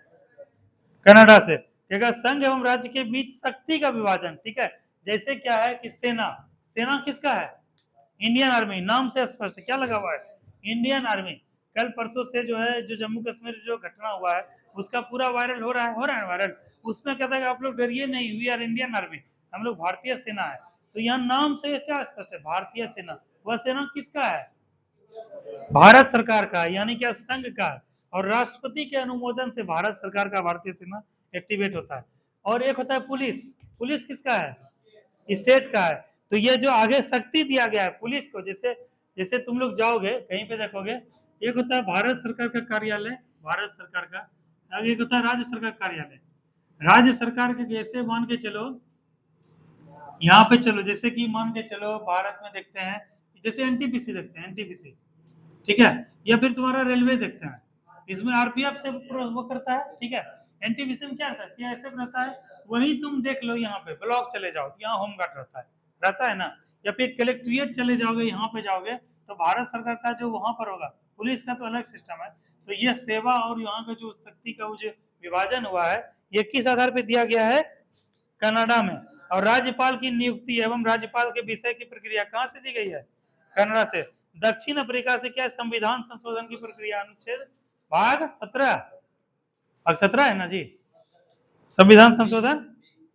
कनाडा से। क्या संघ एवं राज्य के बीच शक्ति का विभाजन, ठीक है, जैसे क्या है कि सेना, सेना किसका है, इंडियन आर्मी, नाम से स्पष्ट क्या लगा हुआ है, इंडियन आर्मी। कल परसों से जो है, जो जम्मू कश्मीर जो घटना हुआ है उसका पूरा वायरल हो रहा है वायरल, उसमें कहता है कि आप लोग डरिए नहीं, वी आर इंडियन आर्मी, हम लोग भारतीय सेना है। तो यहाँ नाम से क्या स्पष्ट है, भारतीय सेना। वह सेना किसका है, भारत सरकार का, यानी क्या संघ का। और राष्ट्रपति के अनुमोदन से भारत सरकार का भारतीय सेना एक्टिवेट होता है। और एक होता है पुलिस, पुलिस किसका है, स्टेट का है। तो ये जो आगे शक्ति दिया गया है पुलिस को, जैसे जैसे तुम लोग जाओगे कहीं पे देखोगे, एक होता है भारत सरकार का कार्यालय, भारत सरकार का, आगे एक होता है राज्य सरकार कार्यालय। राज्य सरकार के जैसे मान के चलो, यहाँ पे चलो, जैसे कि मान के चलो भारत में देखते हैं, जैसे एनटीपीसी देखते हैं, एनटीपीसी, ठीक है, या फिर तुम्हारा रेलवे देखते हैं, इसमें आरपीएफ से वो करता है, ठीक है। एनटीपीसी में क्या रहता है, सीआईएसएफ रहता है। वही तुम देख लो, यहाँ पे ब्लॉक चले जाओ, यहाँ होमगार्ड रहता है ना, या फिर कलेक्ट्रेट चले जाओगे, यहाँ पे जाओगे तो भारत सरकार का जो वहां पर होगा, पुलिस का तो अलग सिस्टम है। तो ये सेवा और यहाँ का जो शक्ति का जो विभाजन हुआ है, ये किस आधार पे दिया गया है, कनाडा में। और राज्यपाल की नियुक्ति एवं राज्यपाल के विषय की प्रक्रिया कहां से दी गई है, कनाडा से। दक्षिण अफ्रीका से क्या संविधान संशोधन की प्रक्रिया, अनुच्छेद भाग 17, भाग 17 है ना जी, संविधान संशोधन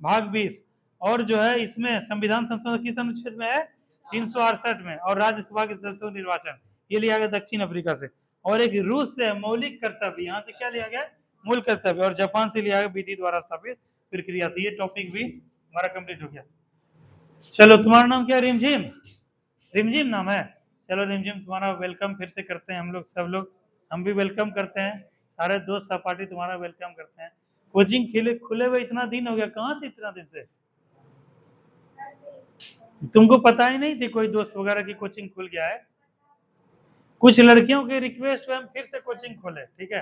भाग 20। और जो है इसमें संविधान संशोधन किस अनुच्छेद में है, 368 में। और राज्यसभा के सदस्यों निर्वाचन, ये लिया गया दक्षिण अफ्रीका से। और एक रूस से मौलिक कर्तव्य, यहाँ से क्या लिया गया, मूल कर्तव्य, और जापान से लिया गया विधि द्वारा स्थापित प्रक्रिया। तो ये टॉपिक भी हमारा कंप्लीट हो गया। चलो तुम्हारा नाम क्या है? रिमझिम, रिमझिम नाम है। चलो रिमझिम तुम्हारा वेलकम फिर से करते हैं हम लोग, सब लोग हम भी वेलकम करते हैं, सारे दोस्त सहपाठी तुम्हारा वेलकम करते हैं। कोचिंग खुले हुए इतना दिन हो गया, कहाँ थे इतना दिन से? तुमको पता ही नहीं थी कोई दोस्त वगैरह की कोचिंग खुल गया है? कुछ लड़कियों के रिक्वेस्ट पे हम फिर से कोचिंग खोले, ठीक है।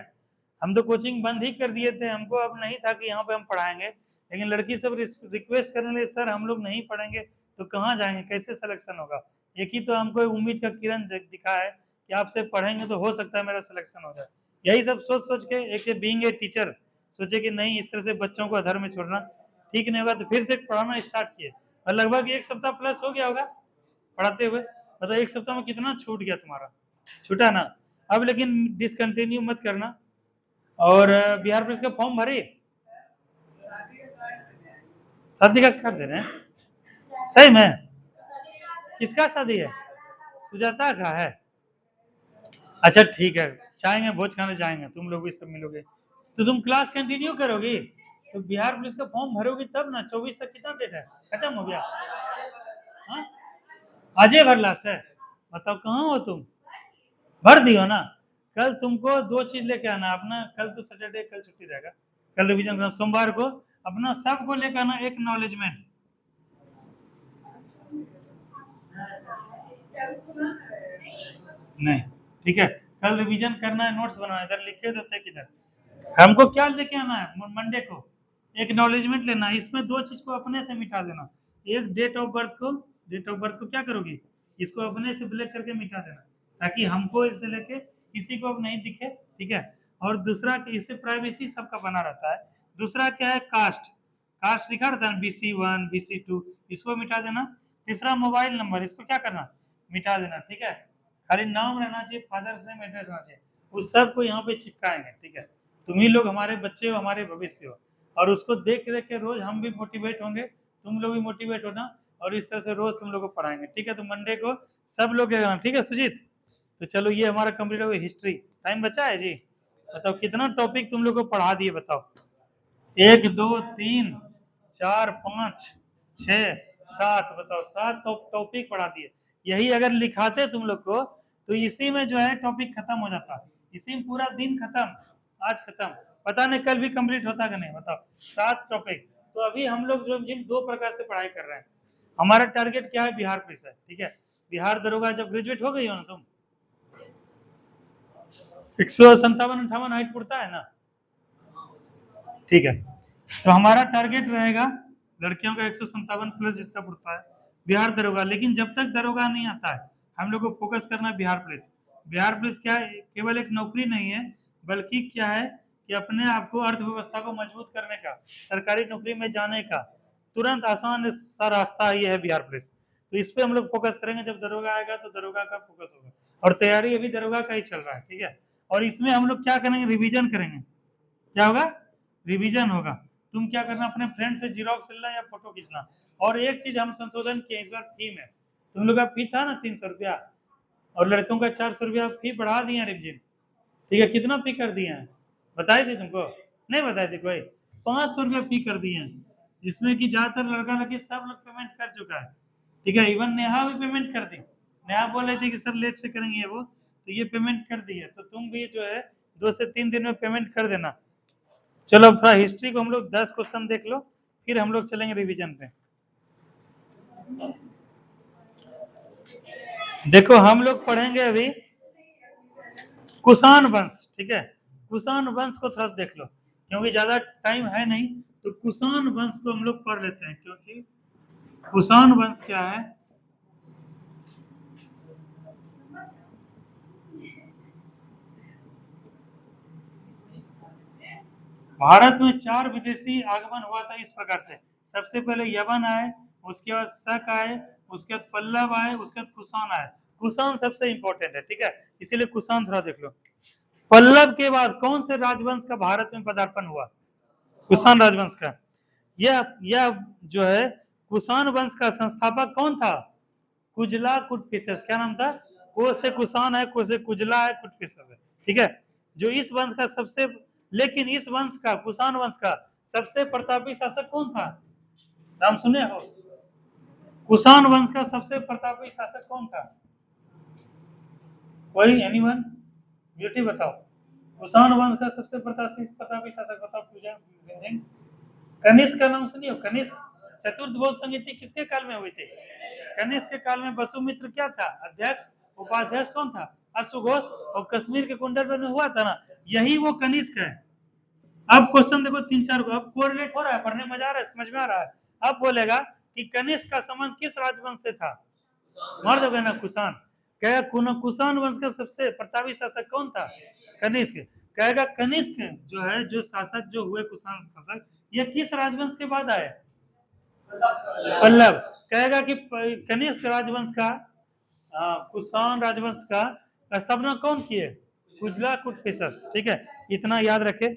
हम तो कोचिंग बंद ही कर दिए थे, हमको अब नहीं था कि यहाँ पे हम पढ़ाएंगे, लेकिन लड़की सब रिक्वेस्ट करने लगे, सर हम लोग नहीं पढ़ेंगे तो कहाँ जाएंगे, कैसे सिलेक्शन होगा? एक ही तो हमको उम्मीद का किरण दिखा है कि आपसे पढ़ेंगे तो हो सकता है मेरा सिलेक्शन हो जाए। यही सब सोच सोच के एक बीइंग ए टीचर सोचे कि नहीं, इस तरह से बच्चों को अधर में छोड़ना ठीक नहीं होगा, तो फिर से पढ़ाना स्टार्ट किए, और लगभग 1 सप्ताह प्लस हो गया होगा पढ़ाते हुए। मतलब 1 सप्ताह में कितना छूट गया तुम्हारा? छूटा ना? अब लेकिन डिसकंटिन्यू मत करना। और बिहार पुलिस का फॉर्म भरे? शादी का कर दे रहे हैं? सही में? किसका शादी है? सुजाता का है? अच्छा ठीक है, जाएंगे भोज खाने जाएंगे, तुम लोग भी सब मिलोगे। तो तुम क्लास कंटिन्यू करोगी तो बिहार पुलिस का फॉर्म भरोगी तब ना। 24 तक कितना डेट है? खत्म हो गया? हाँ, आज भर लास्ट है। बताओ कहाँ हो तुम? भर दियो ना। कल तुमको 2 चीज लेके आना अपना, कल तो सैटरडे, कल छुट्टी रहेगा, कल रिवीजन करना। सोमवार को अपना सबको लेकर आना एक्नॉलेजमेंट। नहीं, ठीक है, कल रिवीजन करना है, नोट्स बनाना है, इधर लिखे देते किधर। हमको क्या लेके आना है मंडे को? एक्नॉलेजमेंट लेना है। इसमें 2 चीज को अपने से मिटा देना। एक डेट ऑफ बर्थ को, डेट ऑफ बर्थ को क्या करोगी, इसको अपने से ब्लैक करके मिटा देना, ताकि हमको इससे लेके किसी को अब नहीं दिखे, ठीक है। और दूसरा कि इससे प्राइवेसी सबका बना रहता है। दूसरा क्या है, कास्ट, कास्ट लिखा रहता है BC1 BC2, इसको मिटा देना। तीसरा मोबाइल नंबर, इसको क्या करना, मिटा देना, ठीक है। खाली नाम रहना चाहिए, फादर्स नेम, एड्रेस रहना चाहिए, उस सब को यहाँ पे चिपकाएंगे, ठीक है। तुम ही लोग हमारे बच्चे हो, हमारे भविष्य हो, और उसको देख देख के रोज हम भी मोटिवेट होंगे, तुम लोग भी मोटिवेट होना, और इस तरह से रोज तुम लोग को पढ़ाएंगे, ठीक है। तो मंडे को सब लोग, ठीक है सुजीत? तो चलो ये हमारा कंप्लीट हो गया हिस्ट्री। टाइम बचा है जी? बताओ कितना टॉपिक तुम लोग को पढ़ा दिए, बताओ। 1 2 3 4 5 6 7, बताओ 7 टॉपिक पढ़ा दिए। यही अगर लिखाते तुम लोग को तो इसी में जो है टॉपिक खत्म हो जाता, इसी में पूरा दिन खत्म, आज खत्म, पता नहीं कल भी कंप्लीट होता कि नहीं, बताओ। 7 टॉपिक। तो अभी हम लोग जो जिन 2 प्रकार से पढ़ाई कर रहे हैं, हमारा टारगेट क्या है, बिहार पुलिस है, ठीक है। बिहार दरोगा जब ग्रेजुएट हो गई हो ना तुम, 157-58 हाइट पुरता है ना, ठीक है। तो हमारा टारगेट रहेगा लड़कियों का 157 प्लस जिसका पुरता है, बिहार दरोगा। लेकिन जब तक दरोगा नहीं आता है, हम लोग को फोकस करना है बिहार पुलिस। बिहार पुलिस क्या है, केवल एक नौकरी नहीं है, बल्कि क्या है कि अपने आप को, अर्थव्यवस्था को मजबूत करने का, सरकारी नौकरी में जाने का तुरंत आसान सा रास्ता ये है बिहार पुलिस। तो इस पे हम लोग फोकस करेंगे। जब दरोगा आएगा तो दरोगा का फोकस होगा, और तैयारी अभी दरोगा का ही चल रहा है, ठीक है। और इसमें हम लोग क्या करेंगे, रिवीजन करेंगे। क्या होगा, रिवीजन होगा। तुम क्या करना, अपने फ्रेंड से जीरोक्स लेना या फोटो खींचना। और एक चीज हम संशोधन किए इस बार फी में, तुम लोग का फी था ना 300 रुपया, और लड़कों का 400 रुपया फी बढ़ा दिए रिमझिम, ठीक है। कितना फी कर दिए हैं, बताई थी तुमको? नहीं बताई थी कोई? 500 रुपया फी कर दिए हैं, जिसमें कि ज्यादातर लड़का लड़की सब लोग पेमेंट कर चुका है, ठीक है। इवन नेहा भी पेमेंट कर दी। नेहा बोल रही थी कि सर लेट से करेंगे वो, तो ये पेमेंट कर दी है। तो तुम भी जो है 2 से 3 दिन में पेमेंट कर देना। चलो अब थोड़ा हिस्ट्री को हम लोग 10 क्वेश्चन देख लो, फिर हम लोग चलेंगे रिवीजन पे। देखो हम लोग पढ़ेंगे अभी कुषाण वंश, ठीक है। कुषाण वंश को थोड़ा देख लो, क्योंकि ज्यादा टाइम है नहीं, तो कुषाण वंश को हम लोग पढ़ लेते हैं। क्योंकि कुषाण वंश क्या है, भारत में 4 विदेशी आगमन हुआ था इस प्रकार से। सबसे पहले यवन आए, उसके बाद शक आए, उसके बाद पल्लव आए, उसके बाद कुषाण आए। कुषाण सबसे इंपॉर्टेंट है, ठीक है, इसीलिए कुषाण थोड़ा देख लो। पल्लव के बाद कौन से राजवंश का भारत में पदार्पण हुआ? कुषाण राजवंश का। यह जो है कुषाण वंश का संस्थापक कौन था? कुजला कुटफिशस। क्या नाम था? को से कुषाण है, को से कुजला है, कुटफिशस है, ठीक है। जो इस वंश का सबसे लेकिन इस वंश का, कुषाण वंश का सबसे प्रतापी शासक कौन था? नाम सुने हो? कुषाण वंश का सबसे प्रतापी शासक कौन था? कोई, एनीवन? ब्यूटी बताओ। कुषाण वंश का सबसे प्रतापी शासक बताओ। पूजा, कनिष्क का नाम सुनिए। कनिष्क चतुर्थ बौद्ध संहिता किसके काल में हुई थी? कनिष्क के काल में वसुमित्र क्या था? अध्यक्ष। उपाध्यक्ष कौन था? अश्वघोष। और कश्मीर के कुंडल में हुआ था ना, यही वो कनिष्क है। अब क्वेश्चन देखो 3-4 को, अब कोरिलेट हो रहा है, पढ़ने में मजा आ रहा है, समझ में आ रहा है। अब बोलेगा कि कनिष्क का संबंध किस राजवंश से था? मार दोगे ना, कुषाण। कहेगा कुषाण वंश का सबसे प्रतापी शासक कौन था? कनिष्क। कहेगा कनिष्क जो है, जो शासक जो हुए कुषाण शासक, ये किस राजवंश के बाद आए? पल्लव। कहेगा कि कनिष्क राजवंश का, कुषाण राजवंश का स्थापना कौन किए? कुजला कुटपिशस। ठीक है, इतना याद रखे।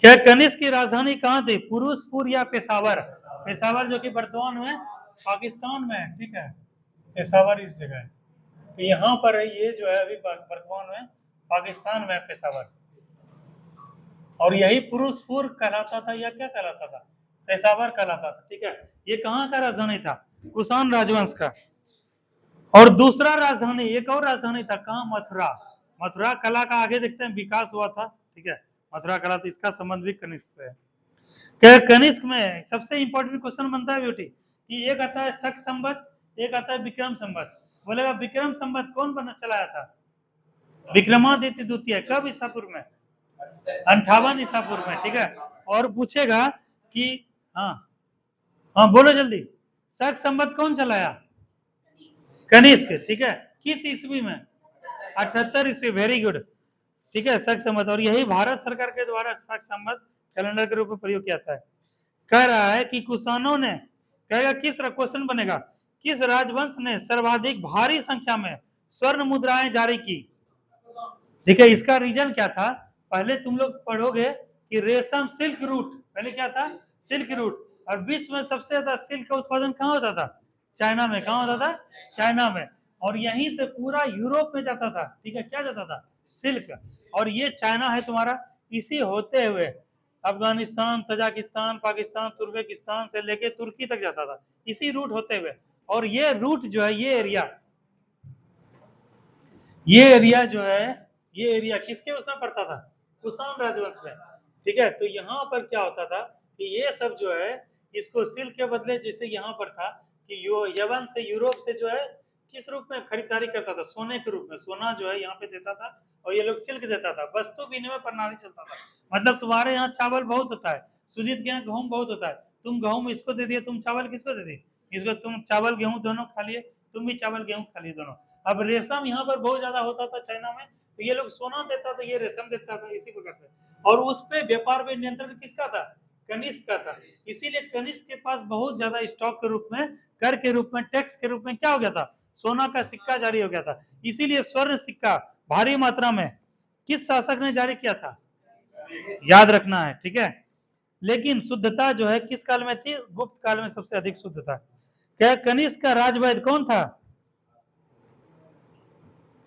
क्या कनिष्क की राजधानी कहाँ थी? पुरुषपुर या पेशावर? पेशावर जो कि वर्तमान में पाकिस्तान में है। ठीक है, पेशावर इस जगह है। तो यहाँ पर है, ये जो है अभी वर्तमान में पाकिस्तान में पेशावर। और यही पुरुषपुर कहलाता था या क्या कहलाता था? पेशावर कहलाता था। ठीक है, ये कहाँ का राजधानी था? कुषाण राजवंश का। और दूसरा राजधानी, एक और राजधानी था, कहाँ? मथुरा। मथुरा कला का आगे देखते हैं विकास हुआ था। ठीक है, मथुरा कला, तो इसका संबंध भी कनिष्क से है। क्या कनिष्क में सबसे इंपॉर्टेंट क्वेश्चन बनता है बेटी कि एक आता है शक संवत, एक आता है विक्रम संवत। बोलेगा विक्रम संवत कौन बना चलाया था? विक्रमादित्य द्वितीय। कब? ईसापुर में 58 ईसापुर में। ठीक है, और पूछेगा कि हाँ हाँ बोलो जल्दी, शक संवत कौन चलाया? कनिष्क। ठीक है, किस ईस्वी में? 78 ईस्वी। Very good. ठीक है, शक संवत, और यही भारत सरकार के द्वारा शक संवत कैलेंडर के रूप में प्रयोग किया जाता है। कह रहा है कि कुषाणों ने, कहेगा किस, क्वेश्चन बनेगा, किस राजवंश ने सर्वाधिक भारी संख्या में स्वर्ण मुद्राएं जारी की? ठीक है, इसका रीजन क्या था? पहले तुम लोग पढ़ोगे कि रेशम, सिल्क रूट, पहले क्या था? Silk route. और विश्व में सबसे ज्यादा सिल्क का उत्पादन कहाँ होता था? चाइना में। कहाँ होता था? चाइना में। और यहीं से पूरा यूरोप में जाता था। ठीक है, क्या जाता था? सिल्क। और ये चाइना है तुम्हारा, इसी होते हुए अफगानिस्तान, तजाकिस्तान, पाकिस्तान, तुर्कमेनिस्तान से लेके तुर्की तक जाता था, इसी रूट होते हुए। और ये रूट जो है, ये एरिया जो है, ये एरिया किसके उसमें पड़ता था? कुषाण राजवंश में। ठीक है, तो यहाँ पर क्या होता था कि ये सब जो है, इसको सिल्क के बदले, जैसे यहाँ पर था कि यवन से, यूरोप से जो है, किस रूप में खरीदारी करता था? सोने के रूप में। सोना जो है यहाँ पे देता था, और ये लोग सिल्क देता था। वस्तु विनिमय प्रणाली चलता था। मतलब तुम्हारे यहाँ चावल बहुत होता है, सुजीत के यहाँ गेहूं बहुत होता है, तुम गेहूं इसको दे दिए, तुम चावल किसको दे दिए? इसको। तुम चावल गेहूं दोनों खा लिए, तुम भी चावल गेहूं खा लिए दोनों। अब रेशम यहाँ पर बहुत ज्यादा होता था चाइना में, तो ये लोग सोना देता था, ये रेशम देता था, इसी प्रकार से। और उस पे व्यापार में नियंत्रण किसका था? कनिष्क का था। इसीलिए कनिष्क के पास बहुत ज्यादा स्टॉक के रूप में, कर के रूप में, टैक्स के रूप में क्या हो गया था? सोना का सिक्का जारी हो गया था। इसीलिए स्वर्ण सिक्का भारी मात्रा में किस शासक ने जारी किया था? याद रखना है। ठीक है, लेकिन शुद्धता जो है किस काल में थी? गुप्त काल में सबसे अधिक शुद्धता। क्या कनिष्क का राजवैद्य कौन था?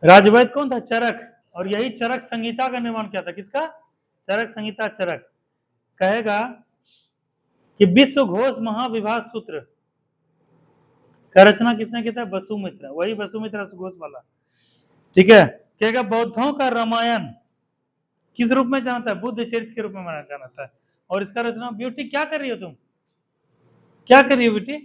राजवैद्य कौन था? चरक। और यही चरक संहिता का निर्माण किया था। किसका? चरक संहिता। चरक। कहेगा कि विश्व घोष महाविभाग सूत्र का रचना किसने किया था? वसुमित्र। वही वसुमित्र घोष वाला। ठीक है, कहेगा बौद्धों का रामायण किस रूप में जाना था? बुद्ध चरित्र के रूप में माना जाना है। और इसका रचना, ब्यूटी क्या कर रही हो तुम? क्या कर रही हो बेटी?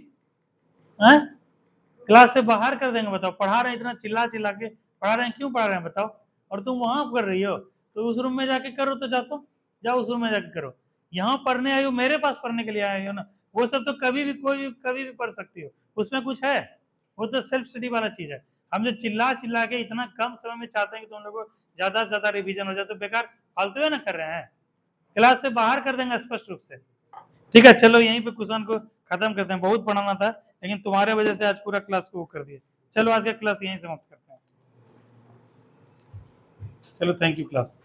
क्लास से बाहर कर देंगे, बताओ। पढ़ा रहे हैं, इतना चिल्ला चिल्ला के पढ़ा रहे हैं, क्यों पढ़ा रहे हैं बताओ? और तुम वहां कर रही हो, तो उस रूम में जाके करो, तो जाओ उस रूम में जाके करो। यहाँ पढ़ने आई हो, मेरे पास पढ़ने के लिए आई हो ना। वो सब तो कभी भी कभी भी पढ़ सकती हो, उसमें कुछ है? वो तो सेल्फ स्टडी वाला चीज है। हम जो चिल्ला चिल्ला के इतना कम समय में चाहते हैं कि तुम लोगों को ज्यादा से ज्यादा रिविजन हो जाए, तो बेकार फालतू है ना कर रहे हैं। क्लास से बाहर कर देंगे स्पष्ट रूप से। ठीक है, चलो यहीं पे क्वेश्चन को खत्म करते हैं। बहुत पढ़ाना था, लेकिन तुम्हारे वजह से आज पूरा क्लास को कर दिया। चलो आज का क्लास यहीं समाप्त करते हैं। चलो, थैंक यू क्लास।